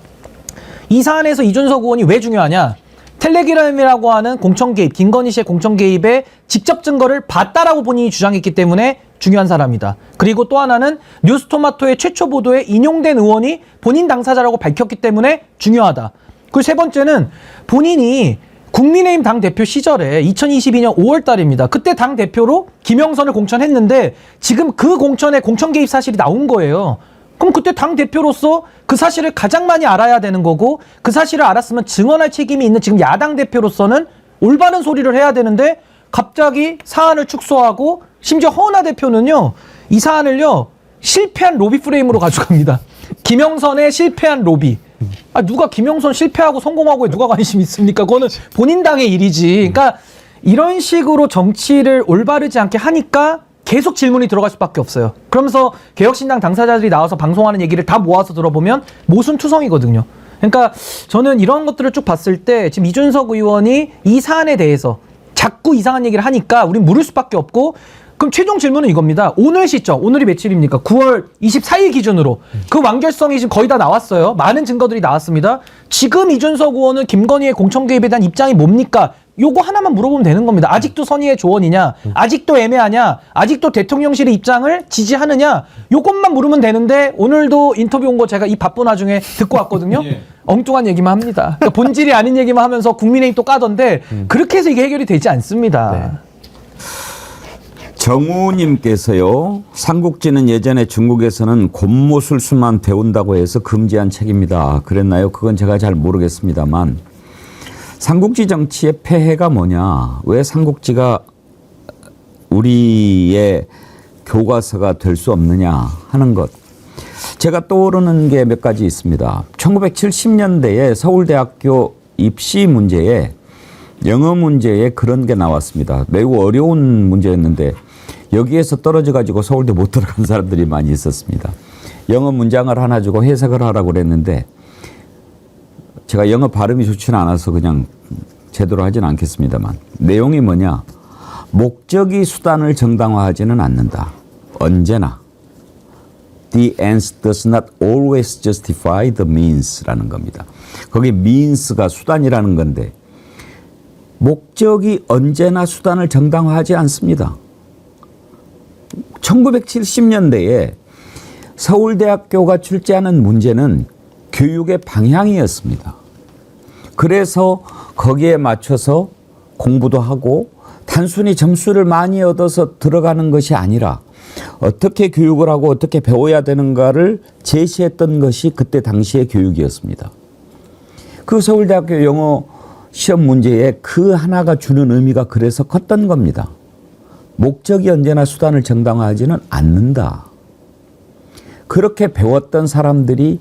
이 사안에서 이준석 의원이 왜 중요하냐? 텔레그램이라고 하는 공천 개입, 김건희 씨의 공천 개입의 직접 증거를 봤다라고 본인이 주장했기 때문에 중요한 사람이다. 그리고 또 하나는 뉴스토마토의 최초 보도에 인용된 의원이 본인 당사자라고 밝혔기 때문에 중요하다. 그리고 세 번째는 본인이 국민의힘 당대표 시절에 2022년 5월 달입니다. 그때 당대표로 김영선을 공천했는데 지금 그 공천에 공천 개입 사실이 나온 거예요. 그럼 그때 당대표로서 그 사실을 가장 많이 알아야 되는 거고 그 사실을 알았으면 증언할 책임이 있는 지금 야당 대표로서는 올바른 소리를 해야 되는데 갑자기 사안을 축소하고 심지어 허은하 대표는요. 이 사안을요. 실패한 로비 프레임으로 가져갑니다. 김영선의 실패한 로비. 아, 누가 김영선 실패하고 성공하고에 누가 관심 있습니까? 그거는 본인 당의 일이지. 그러니까 이런 식으로 정치를 올바르지 않게 하니까 계속 질문이 들어갈 수밖에 없어요. 그러면서 개혁신당 당사자들이 나와서 방송하는 얘기를 다 모아서 들어보면 모순투성이거든요. 그러니까 저는 이런 것들을 쭉 봤을 때 지금 이준석 의원이 이 사안에 대해서 자꾸 이상한 얘기를 하니까 우린 물을 수밖에 없고 그럼 최종 질문은 이겁니다. 오늘 시점, 오늘이 며칠입니까? 9월 24일 기준으로 그 완결성이 지금 거의 다 나왔어요. 많은 증거들이 나왔습니다. 지금 이준석 의원은 김건희의 공천 개입에 대한 입장이 뭡니까? 요거 하나만 물어보면 되는 겁니다. 아직도 선의의 조언이냐? 아직도 애매하냐? 아직도 대통령실의 입장을 지지하느냐? 요것만 물으면 되는데 오늘도 인터뷰 온 거 제가 이 바쁜 와중에 듣고 왔거든요. 엉뚱한 얘기만 합니다. 그러니까 본질이 아닌 얘기만 하면서 국민의힘 또 까던데 그렇게 해서 이게 해결이 되지 않습니다. 네. 정우님께서요. 삼국지는 예전에 중국에서는 곤모술수만 배운다고 해서 금지한 책입니다. 그랬나요? 그건 제가 잘 모르겠습니다만 삼국지 정치의 폐해가 뭐냐? 왜 삼국지가 우리의 교과서가 될 수 없느냐 하는 것. 제가 떠오르는 게 몇 가지 있습니다. 1970년대에 서울대학교 입시 문제에 영어 문제에 그런 게 나왔습니다. 매우 어려운 문제였는데 여기에서 떨어져 가지고 서울대 못 들어간 사람들이 많이 있었습니다. 영어 문장을 하나 주고 해석을 하라고 그랬는데 제가 영어 발음이 좋지는 않아서 그냥 제대로 하지는 않겠습니다만 내용이 뭐냐. 목적이 수단을 정당화하지는 않는다. 언제나. The ends does not always justify the means라는 겁니다. 거기 means가 수단이라는 건데 목적이 언제나 수단을 정당화하지 않습니다. 1970년대에 서울대학교가 출제하는 문제는 교육의 방향이었습니다. 그래서 거기에 맞춰서 공부도 하고 단순히 점수를 많이 얻어서 들어가는 것이 아니라 어떻게 교육을 하고 어떻게 배워야 되는가를 제시했던 것이 그때 당시의 교육이었습니다. 그 서울대학교 영어 시험 문제에 그 하나가 주는 의미가 그래서 컸던 겁니다. 목적이 언제나 수단을 정당화하지는 않는다. 그렇게 배웠던 사람들이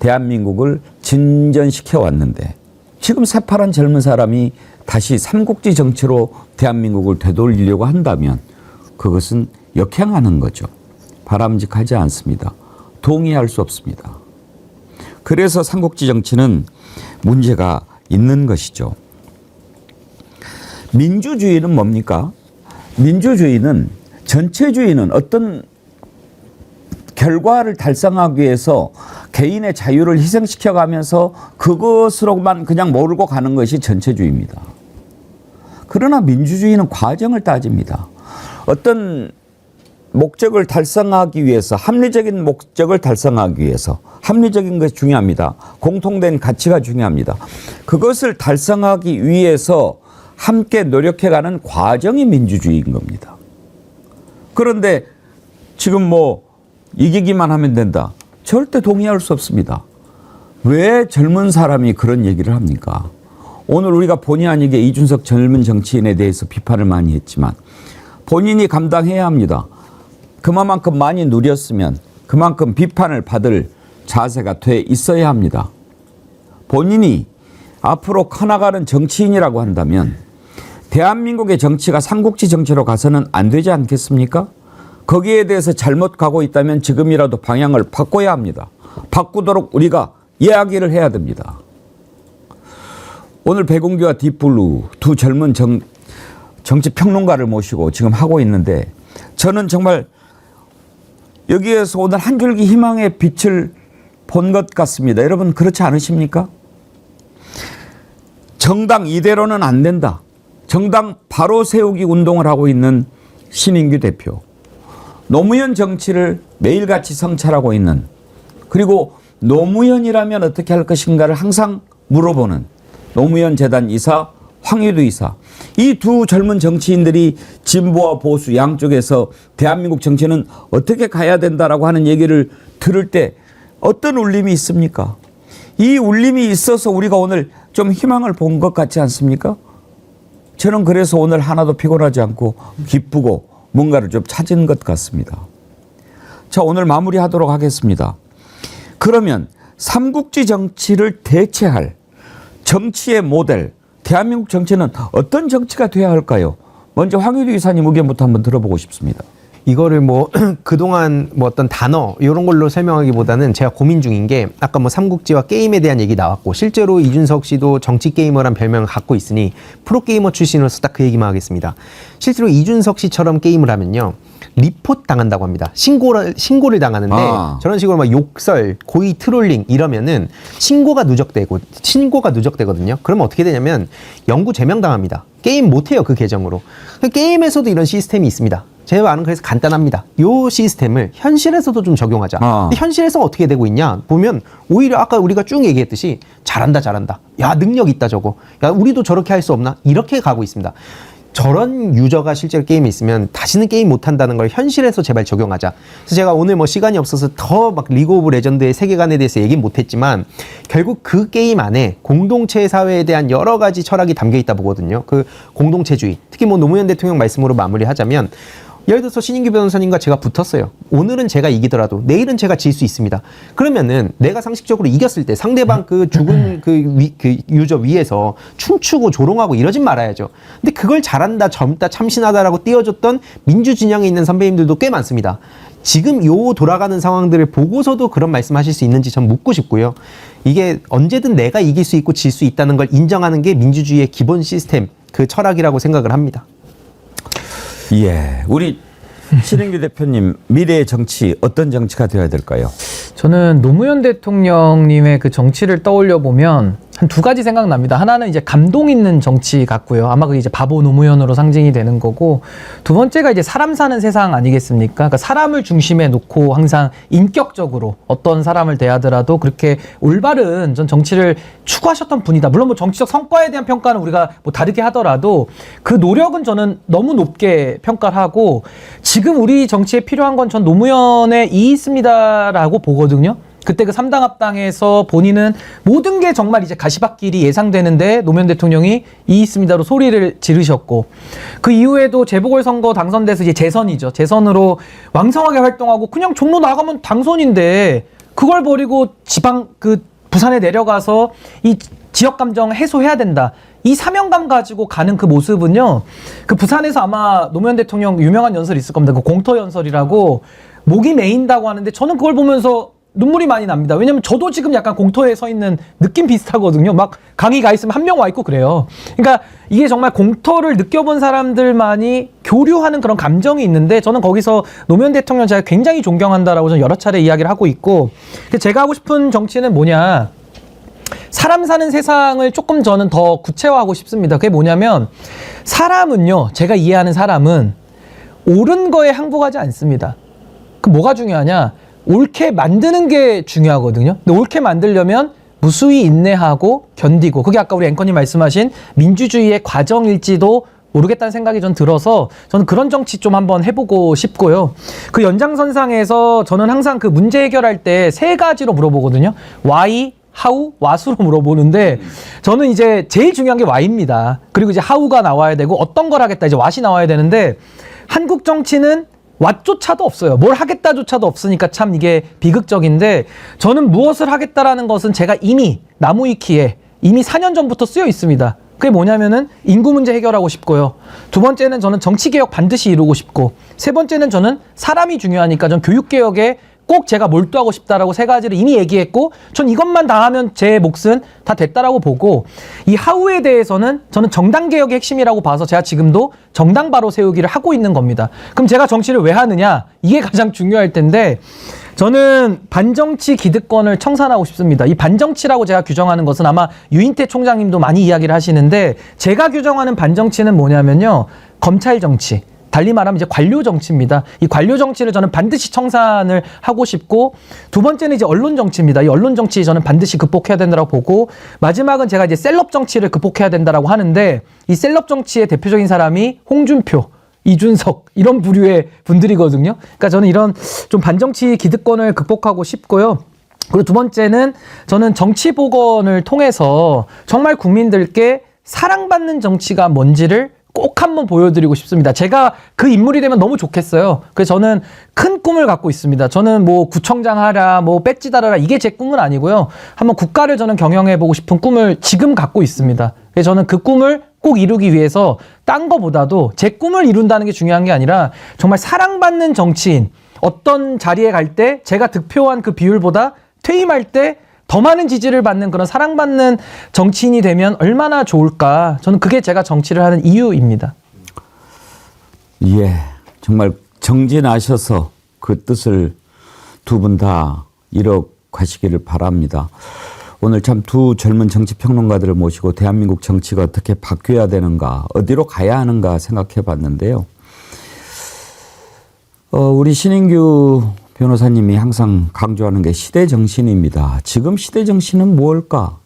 대한민국을 진전시켜 왔는데 지금 새파란 젊은 사람이 다시 삼국지 정치로 대한민국을 되돌리려고 한다면 그것은 역행하는 거죠. 바람직하지 않습니다. 동의할 수 없습니다. 그래서 삼국지 정치는 문제가 있는 것이죠. 민주주의는 뭡니까? 민주주의는 전체주의는 어떤 결과를 달성하기 위해서 개인의 자유를 희생시켜가면서 그것으로만 그냥 몰고 가는 것이 전체주의입니다. 그러나 민주주의는 과정을 따집니다. 어떤 목적을 달성하기 위해서, 합리적인 목적을 달성하기 위해서, 합리적인 것이 중요합니다. 공통된 가치가 중요합니다. 그것을 달성하기 위해서 함께 노력해가는 과정이 민주주의인 겁니다. 그런데 지금 뭐 이기기만 하면 된다. 절대 동의할 수 없습니다. 왜 젊은 사람이 그런 얘기를 합니까? 오늘 우리가 본의 아니게 이준석 젊은 정치인에 대해서 비판을 많이 했지만 본인이 감당해야 합니다. 그만큼 많이 누렸으면 그만큼 비판을 받을 자세가 돼 있어야 합니다. 본인이 앞으로 커나가는 정치인이라고 한다면 대한민국의 정치가 삼국지 정치로 가서는 안 되지 않겠습니까? 거기에 대해서 잘못 가고 있다면 지금이라도 방향을 바꿔야 합니다. 바꾸도록 우리가 이야기를 해야 됩니다. 오늘 백운기와 딥블루 두 젊은 정치 평론가를 모시고 지금 하고 있는데 저는 정말 여기에서 오늘 한 줄기 희망의 빛을 본 것 같습니다. 여러분 그렇지 않으십니까? 정당 이대로는 안 된다. 정당 바로 세우기 운동을 하고 있는 신인규 대표. 노무현 정치를 매일같이 성찰하고 있는, 그리고 노무현이라면 어떻게 할 것인가를 항상 물어보는 노무현 재단 이사 황희두 이사. 이 두 젊은 정치인들이 진보와 보수 양쪽에서 대한민국 정치는 어떻게 가야 된다라고 하는 얘기를 들을 때 어떤 울림이 있습니까? 이 울림이 있어서 우리가 오늘 좀 희망을 본 것 같지 않습니까? 저는 그래서 오늘 하나도 피곤하지 않고 기쁘고 뭔가를 좀 찾은 것 같습니다. 자, 오늘 마무리하도록 하겠습니다. 그러면 삼국지 정치를 대체할 정치의 모델, 대한민국 정치는 어떤 정치가 돼야 할까요? 먼저 황희두 이사님 의견부터 한번 들어보고 싶습니다. 이거를 뭐 그동안 뭐 어떤 단어 이런 걸로 설명하기보다는 제가 고민 중인 게 아까 뭐 삼국지와 게임에 대한 얘기 나왔고 실제로 이준석 씨도 정치 게이머란 별명을 갖고 있으니 프로게이머 출신으로서 딱 그 얘기만 하겠습니다. 실제로 이준석 씨처럼 게임을 하면요. 리포트 당한다고 합니다. 신고를 당하는데 저런 식으로 막 욕설, 고의 트롤링 이러면은 신고가 누적되거든요. 그러면 어떻게 되냐면 영구 제명당합니다. 게임 못해요, 그 계정으로. 게임에서도 이런 시스템이 있습니다. 제 말은 그래서 간단합니다. 요 시스템을 현실에서도 좀 적용하자. 근데 현실에서 어떻게 되고 있냐 보면 오히려 아까 우리가 쭉 얘기했듯이 잘한다. 야, 능력 있다 저거. 야, 우리도 저렇게 할 수 없나? 이렇게 가고 있습니다. 저런 유저가 실제로 게임에 있으면 다시는 게임 못한다는 걸 현실에서 제발 적용하자. 그래서 제가 오늘 뭐 시간이 없어서 더 막 리그 오브 레전드의 세계관에 대해서 얘기는 못했지만 결국 그 게임 안에 공동체 사회에 대한 여러 가지 철학이 담겨 있다 보거든요. 그 공동체주의. 특히 뭐 노무현 대통령 말씀으로 마무리하자면 예를 들어서 신인규 변호사님과 제가 붙었어요. 오늘은 제가 이기더라도 내일은 제가 질 수 있습니다. 그러면은 내가 상식적으로 이겼을 때 상대방 그 죽은 그 유저 위에서 춤추고 조롱하고 이러진 말아야죠. 근데 그걸 잘한다, 젊다, 참신하다라고 띄워줬던 민주 진영에 있는 선배님들도 꽤 많습니다. 지금 요 돌아가는 상황들을 보고서도 그런 말씀하실 수 있는지 전 묻고 싶고요. 이게 언제든 내가 이길 수 있고 질 수 있다는 걸 인정하는 게 민주주의의 기본 시스템, 그 철학이라고 생각을 합니다. 예, 우리 신인규 대표님 미래의 정치 어떤 정치가 되어야 될까요? 저는 노무현 대통령님의 그 정치를 떠올려 보면 한 두 가지 생각납니다. 하나는 이제 감동 있는 정치 같고요. 아마 그게 이제 바보 노무현으로 상징이 되는 거고, 두 번째가 이제 사람 사는 세상 아니겠습니까? 그러니까 사람을 중심에 놓고 항상 인격적으로 어떤 사람을 대하더라도 그렇게 올바른 전 정치를 추구하셨던 분이다. 물론 뭐 정치적 성과에 대한 평가는 우리가 뭐 다르게 하더라도 그 노력은 저는 너무 높게 평가를 하고, 지금 우리 정치에 필요한 건 전 노무현의 이 있습니다라고 보거든요. 그때 그 3당 합당에서 본인은 모든 게 정말 이제 가시밭길이 예상되는데 노무현 대통령이 이 있습니다로 소리를 지르셨고, 그 이후에도 재보궐선거 당선돼서 이제 재선이죠. 재선으로 왕성하게 활동하고 그냥 종로 나가면 당선인데 그걸 버리고 지방 그 부산에 내려가서 이 지역 감정 해소해야 된다. 이 사명감 가지고 가는 그 모습은요. 그 부산에서 아마 노무현 대통령 유명한 연설이 있을 겁니다. 그 공터 연설이라고 목이 메인다고 하는데 저는 그걸 보면서 눈물이 많이 납니다. 왜냐면 저도 지금 약간 공터에 서 있는 느낌 비슷하거든요. 막 강의 가 있으면 한 명 와 있고 그래요. 그러니까 이게 정말 공터를 느껴본 사람들만이 교류하는 그런 감정이 있는데 저는 거기서 노무현 대통령 제가 굉장히 존경한다라고 저는 여러 차례 이야기를 하고 있고 제가 하고 싶은 정치는 뭐냐. 사람 사는 세상을 조금 저는 더 구체화하고 싶습니다. 그게 뭐냐면 사람은요. 제가 이해하는 사람은 옳은 거에 항복하지 않습니다. 그 뭐가 중요하냐? 옳게 만드는 게 중요하거든요. 근데 옳게 만들려면 무수히 인내하고 견디고 그게 아까 우리 앵커님 말씀하신 민주주의의 과정일지도 모르겠다는 생각이 전 들어서 저는 그런 정치 좀 한번 해보고 싶고요. 그 연장선상에서 저는 항상 그 문제 해결할 때 세 가지로 물어보거든요. Why, how, what으로 물어보는데 저는 이제 제일 중요한 게 why입니다. 그리고 이제 how가 나와야 되고 어떤 걸 하겠다 이제 what이 나와야 되는데 한국 정치는 what조차도 없어요. 뭘 하겠다조차도 없으니까 참 이게 비극적인데 저는 무엇을 하겠다라는 것은 제가 이미 나무위키에 이미 4년 전부터 쓰여 있습니다. 그게 뭐냐면은 인구 문제 해결하고 싶고요. 두 번째는 저는 정치개혁 반드시 이루고 싶고 세 번째는 저는 사람이 중요하니까 전 교육개혁에 꼭 제가 몰두하고 싶다라고 세 가지를 이미 얘기했고 전 이것만 다 하면 제 몫은 다 됐다라고 보고 이 하우에 대해서는 저는 정당개혁의 핵심이라고 봐서 제가 지금도 정당 바로 세우기를 하고 있는 겁니다. 그럼 제가 정치를 왜 하느냐? 이게 가장 중요할 텐데 저는 반정치 기득권을 청산하고 싶습니다. 이 반정치라고 제가 규정하는 것은 아마 유인태 총장님도 많이 이야기를 하시는데 제가 규정하는 반정치는 뭐냐면요. 검찰 정치. 달리 말하면 이제 관료 정치입니다. 이 관료 정치를 저는 반드시 청산을 하고 싶고 두 번째는 이제 언론 정치입니다. 이 언론 정치 저는 반드시 극복해야 된다고 보고 마지막은 제가 이제 셀럽 정치를 극복해야 된다고 하는데 이 셀럽 정치의 대표적인 사람이 홍준표, 이준석 이런 부류의 분들이거든요. 그러니까 저는 이런 좀 반정치 기득권을 극복하고 싶고요. 그리고 두 번째는 저는 정치 복원을 통해서 정말 국민들께 사랑받는 정치가 뭔지를 꼭 한번 보여드리고 싶습니다. 제가 그 인물이 되면 너무 좋겠어요. 그래서 저는 큰 꿈을 갖고 있습니다. 저는 뭐 구청장 하라, 뭐 배지 달아라 이게 제 꿈은 아니고요. 한번 국가를 저는 경영해보고 싶은 꿈을 지금 갖고 있습니다. 그래서 저는 그 꿈을 꼭 이루기 위해서 딴 거보다도 제 꿈을 이룬다는 게 중요한 게 아니라 정말 사랑받는 정치인 어떤 자리에 갈 때 제가 득표한 그 비율보다 퇴임할 때 더 많은 지지를 받는 그런 사랑받는 정치인이 되면 얼마나 좋을까. 저는 그게 제가 정치를 하는 이유입니다. 예, 정말 정진하셔서 그 뜻을 두 분 다 이뤄가시기를 바랍니다. 오늘 참 두 젊은 정치평론가들을 모시고 대한민국 정치가 어떻게 바뀌어야 되는가, 어디로 가야 하는가 생각해 봤는데요. 우리 신인규 변호사님이 항상 강조하는 게 시대정신입니다. 지금 시대정신은 뭘까?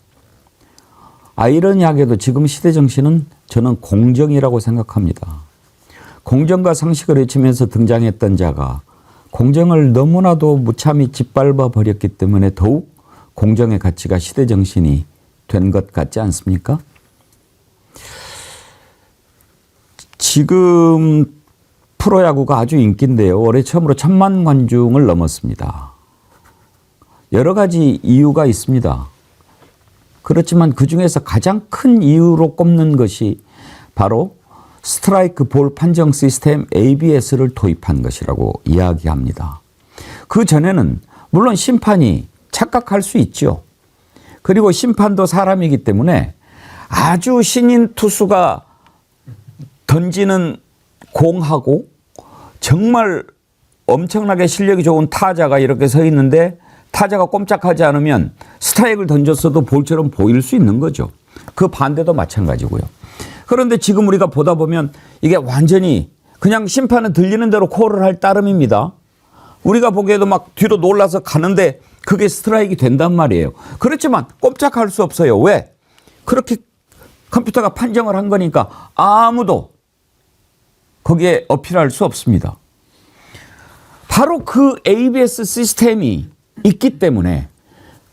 아이러니하게도 지금 시대정신은 저는 공정이라고 생각합니다. 공정과 상식을 외치면서 등장했던 자가 공정을 너무나도 무참히 짓밟아 버렸기 때문에 더욱 공정의 가치가 시대정신이 된 것 같지 않습니까? 지금 프로야구가 아주 인기인데요. 올해 처음으로 1000만 관중을 넘었습니다. 여러 가지 이유가 있습니다. 그렇지만 그중에서 가장 큰 이유로 꼽는 것이 바로 스트라이크 볼 판정 시스템 ABS를 도입한 것이라고 이야기합니다. 그 전에는 물론 심판이 착각할 수 있죠. 그리고 심판도 사람이기 때문에 아주 신인 투수가 던지는 공하고 정말 엄청나게 실력이 좋은 타자가 이렇게 서 있는데 타자가 꼼짝하지 않으면 스트라이크를 던졌어도 볼처럼 보일 수 있는 거죠. 그 반대도 마찬가지고요. 그런데 지금 우리가 보다 보면 이게 완전히 그냥 심판은 들리는 대로 콜을 할 따름입니다. 우리가 보기에도 막 뒤로 놀라서 가는데 그게 스트라이크가 된단 말이에요. 그렇지만 꼼짝할 수 없어요. 왜? 그렇게 컴퓨터가 판정을 한 거니까 아무도 거기에 어필할 수 없습니다. 바로 그 ABS 시스템이 있기 때문에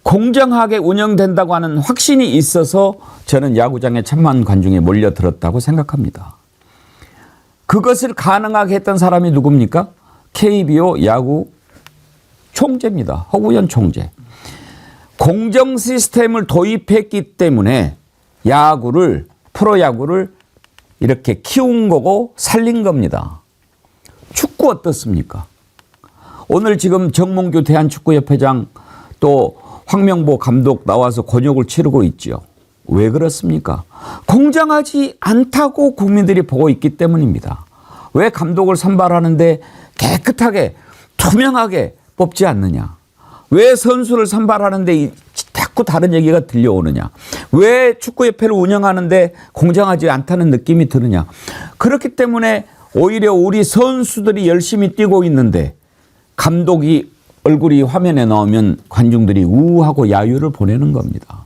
공정하게 운영된다고 하는 확신이 있어서 저는 야구장에 1000만 관중이 몰려들었다고 생각합니다. 그것을 가능하게 했던 사람이 누굽니까? KBO 야구 총재입니다. 허구현 총재. 공정 시스템을 도입했기 때문에 야구를, 프로야구를 이렇게 키운 거고 살린 겁니다. 축구 어떻습니까? 오늘 지금 정몽규 대한축구협회장 또 황명보 감독 나와서 곤욕을 치르고 있죠. 왜 그렇습니까? 공정하지 않다고 국민들이 보고 있기 때문입니다. 왜 감독을 선발하는데 깨끗하게 투명하게 뽑지 않느냐? 왜 선수를 선발하는데 자꾸 다른 얘기가 들려오느냐? 왜 축구협회를 운영하는데 공정하지 않다는 느낌이 드느냐? 그렇기 때문에 오히려 우리 선수들이 열심히 뛰고 있는데 감독이 얼굴이 화면에 나오면 관중들이 우하고 야유를 보내는 겁니다.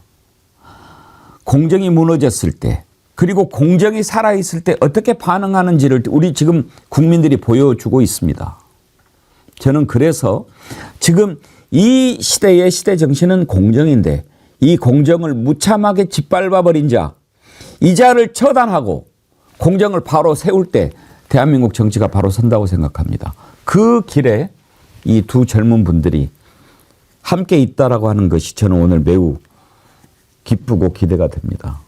공정이 무너졌을 때 그리고 공정이 살아있을 때 어떻게 반응하는지를 우리 지금 국민들이 보여주고 있습니다. 저는 그래서 지금 이 시대의 시대 정신은 공정인데 이 공정을 무참하게 짓밟아버린 자, 이 자를 처단하고 공정을 바로 세울 때 대한민국 정치가 바로 선다고 생각합니다. 그 길에 이 두 젊은 분들이 함께 있다라고 하는 것이 저는 오늘 매우 기쁘고 기대가 됩니다.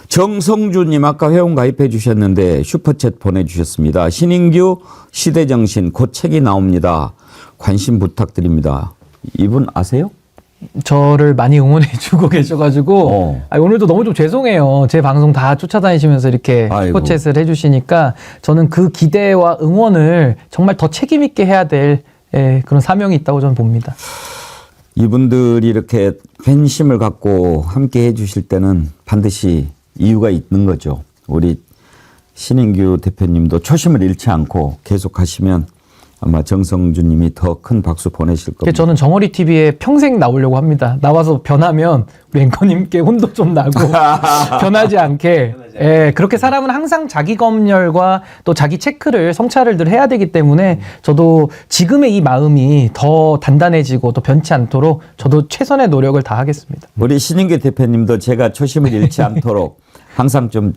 정성주님 아까 회원 가입해 주셨는데 슈퍼챗 보내주셨습니다. 신인규 시대정신 곧 책이 나옵니다. 관심 부탁드립니다. 이분 아세요? 저를 많이 응원해주고 계셔가지고 오늘도 너무 좀 죄송해요. 제 방송 다 쫓아다니시면서 이렇게 아이고. 슈퍼챗을 해주시니까 저는 그 기대와 응원을 정말 더 책임 있게 해야 될 그런 사명이 있다고 저는 봅니다. 이분들이 이렇게 팬심을 갖고 함께 해주실 때는 반드시 이유가 있는 거죠. 우리 신인규 대표님도 초심을 잃지 않고 계속 하시면 아마 정성주님이 더 큰 박수 보내실 겁니다. 저는 정어리 TV에 평생 나오려고 합니다. 나와서 변하면 우리 앵커님께 혼도 좀 나고 변하지 않게. 그렇게 사람은 항상 자기 검열과 또 자기 체크를 성찰을 늘 해야 되기 때문에 저도 지금의 이 마음이 더 단단해지고 또 변치 않도록 저도 최선의 노력을 다하겠습니다. 우리 신인규 대표님도 제가 초심을 잃지 않도록 항상 좀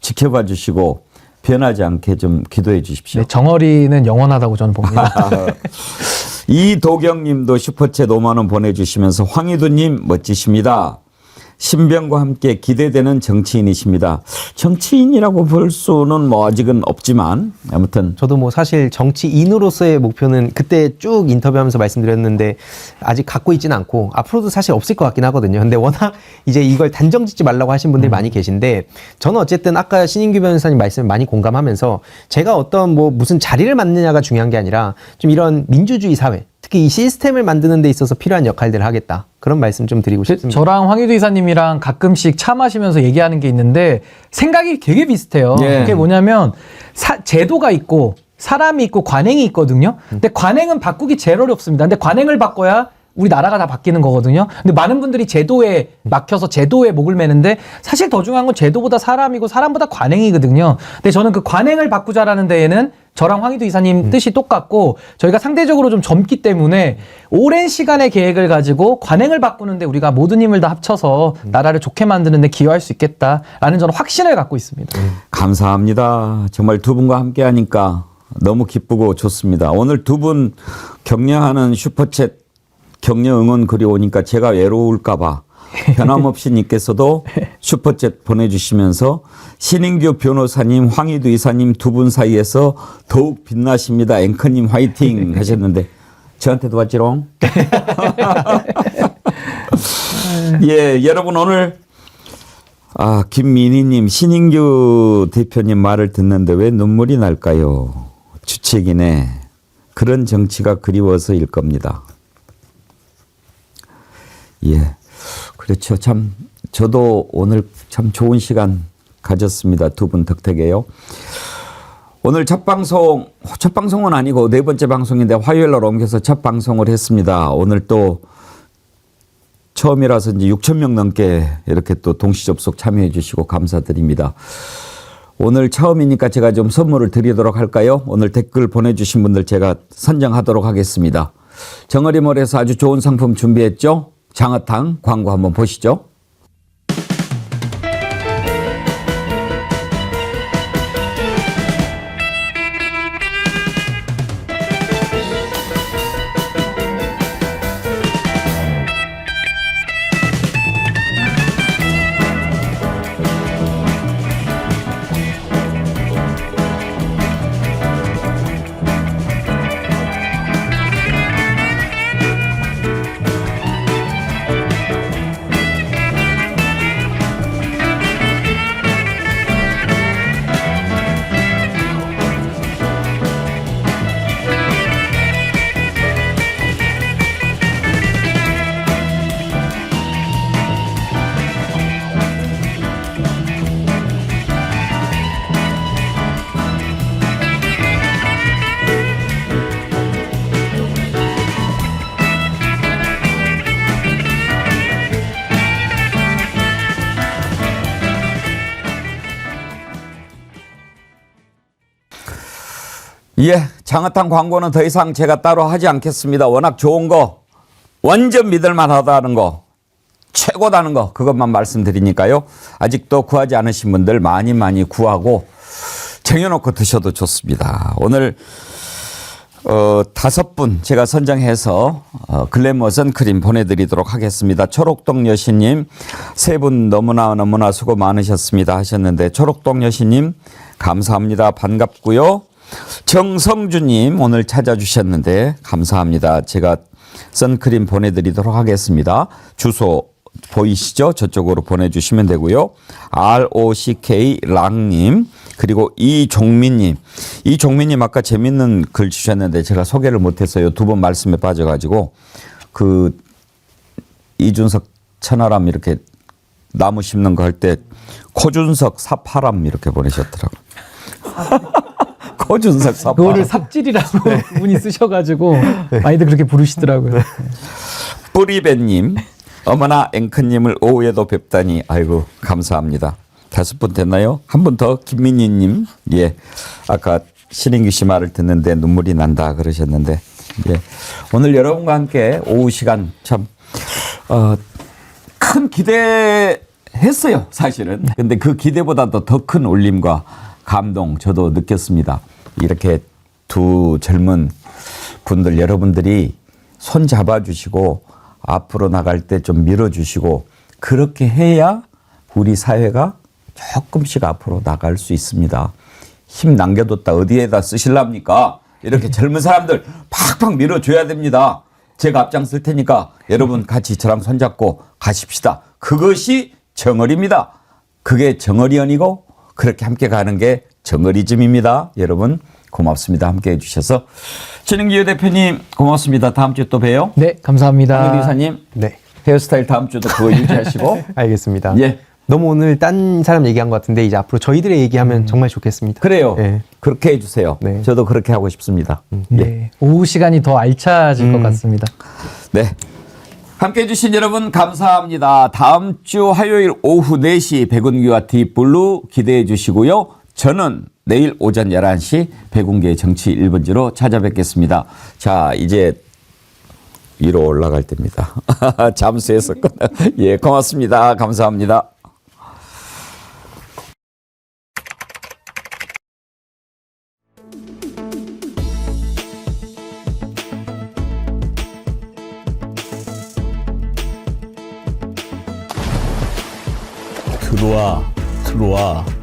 지켜봐 주시고 변하지 않게 좀 기도해 주십시오. 네, 정어리는 영원하다고 저는 봅니다. 이도경님도 슈퍼챗 5만 원 보내주시면서 황희두님 멋지십니다. 신병과 함께 기대되는 정치인이십니다. 정치인이라고 볼 수는 뭐 아직은 없지만 아무튼 저도 뭐 사실 정치인으로서의 목표는 그때 쭉 인터뷰하면서 말씀드렸는데 아직 갖고 있지는 않고 앞으로도 사실 없을 것 같긴 하거든요. 근데 워낙 이제 이걸 단정 짓지 말라고 하신 분들이 많이 계신데 저는 어쨌든 아까 신인규 변호사님 말씀을 많이 공감하면서 제가 어떤 뭐 무슨 자리를 맡느냐가 중요한 게 아니라 좀 이런 민주주의 사회 특히 이 시스템을 만드는 데 있어서 필요한 역할들을 하겠다. 그런 말씀 좀 드리고 싶습니다. 저랑 황희두 이사님이랑 가끔씩 차 마시면서 얘기하는 게 있는데 생각이 되게 비슷해요. 예. 그게 뭐냐면 제도가 있고 사람이 있고 관행이 있거든요. 근데 관행은 바꾸기 제일 어렵습니다. 근데 관행을 바꿔야 우리 나라가 다 바뀌는 거거든요. 근데 많은 분들이 제도에 막혀서 제도에 목을 매는데 사실 더 중요한 건 제도보다 사람이고 사람보다 관행이거든요. 근데 저는 그 관행을 바꾸자라는 데에는 저랑 황희두 이사님 뜻이 똑같고 저희가 상대적으로 좀 젊기 때문에 오랜 시간의 계획을 가지고 관행을 바꾸는데 우리가 모든 힘을 다 합쳐서 나라를 좋게 만드는 데 기여할 수 있겠다라는 저는 확신을 갖고 있습니다. 감사합니다. 정말 두 분과 함께 하니까 너무 기쁘고 좋습니다. 오늘 두 분 격려하는 슈퍼챗 격려 응원 글이 오니까 제가 외로울까 봐 변함없이 님께서도 슈퍼챗 보내주시면서 신인규 변호사님, 황희두 이사님 두 분 사이에서 더욱 빛나십니다. 앵커님 화이팅 하셨는데 저한테도 왔지롱. 예, 여러분 오늘 김민희님 신인규 대표님 말을 듣는데 왜 눈물이 날까요? 주책이네. 그런 정치가 그리워서일 겁니다. 예, 그렇죠. 참 저도 오늘 참 좋은 시간 가졌습니다. 두 분 덕택에요. 오늘 첫 방송은 아니고 네 번째 방송인데 화요일 날 옮겨서 첫 방송을 했습니다. 오늘 또 처음이라서 이제 6,000명 넘게 이렇게 또 동시 접속 참여해 주시고 감사드립니다. 오늘 처음이니까 제가 좀 선물을 드리도록 할까요? 오늘 댓글 보내주신 분들 제가 선정하도록 하겠습니다. 정어리몰에서 아주 좋은 상품 준비했죠? 장어탕 광고 한번 보시죠. 예, 장어탕 광고는 더 이상 제가 따로 하지 않겠습니다. 워낙 좋은 거, 완전 믿을만하다는 거, 최고다는 거, 그것만 말씀드리니까요. 아직도 구하지 않으신 분들 많이 구하고 쟁여놓고 드셔도 좋습니다. 오늘 5분 제가 선정해서 글래머 선크림 보내드리도록 하겠습니다. 초록동 여신님 3분 너무나 수고 많으셨습니다 하셨는데, 초록동 여신님 감사합니다. 반갑고요. 정성주님 오늘 찾아주셨는데 감사합니다. 제가 선크림 보내드리도록 하겠습니다. 주소 보이시죠? 저쪽으로 보내주시면 되고요. ROCK 랑님, 그리고 이종민님. 이종민님 아까 재밌는 글 주셨는데 제가 소개를 못했어요. 2번 말씀에 빠져가지고 그 이준석 천하람 이렇게 나무 심는 거 할 때 코준석 사파람 이렇게 보내셨더라고요. 코준석 사파람. 그거를 삽질이라고 분이 쓰셔가지고 많이들 그렇게 부르시더라고요. 뿌리배님, 어머나 앵커님을 오후에도 뵙다니 아이고 감사합니다. 5분 됐나요? 한 분 더. 김민희님, 예, 아까 신인규 씨 말을 듣는데 눈물이 난다 그러셨는데, 예, 오늘 여러분과 함께 오후 시간 참 큰 기대했어요 사실은. 근데 그 기대보다도 더 큰 울림과 감동 저도 느꼈습니다. 이렇게 두 젊은 분들, 여러분들이 손 잡아주시고 앞으로 나갈 때 좀 밀어주시고, 그렇게 해야 우리 사회가 조금씩 앞으로 나갈 수 있습니다. 힘 남겨뒀다 어디에다 쓰실랍니까? 이렇게 젊은 사람들 팍팍 밀어줘야 됩니다. 제가 앞장설 테니까 여러분 같이 저랑 손잡고 가십시다. 그것이 정어리입니다. 그게 정어리언이고 그렇게 함께 가는 게 정어리즘입니다. 여러분 고맙습니다. 함께 해주셔서. 진흥기호 대표님 고맙습니다. 다음 주에 또 봬요. 네, 감사합니다. 강민규 이사님, 네. 헤어스타일 다음 주도 그거 유지하시고. 알겠습니다. 예. 너무 오늘 딴 사람 얘기한 것 같은데 이제 앞으로 저희들의 얘기하면 정말 좋겠습니다. 그래요. 예. 그렇게 해주세요. 네. 저도 그렇게 하고 싶습니다. 예. 네, 오후 시간이 더 알차질 것 같습니다. 네. 함께 해주신 여러분 감사합니다. 다음 주 화요일 오후 4시 백운기와 딥블루 기대해 주시고요. 저는 내일 오전 11시 백운기의 정치 1번지로 찾아뵙겠습니다. 자, 이제 위로 올라갈 때입니다. 잠수했었구나. 예, 고맙습니다. 감사합니다. 들어와, 들어와.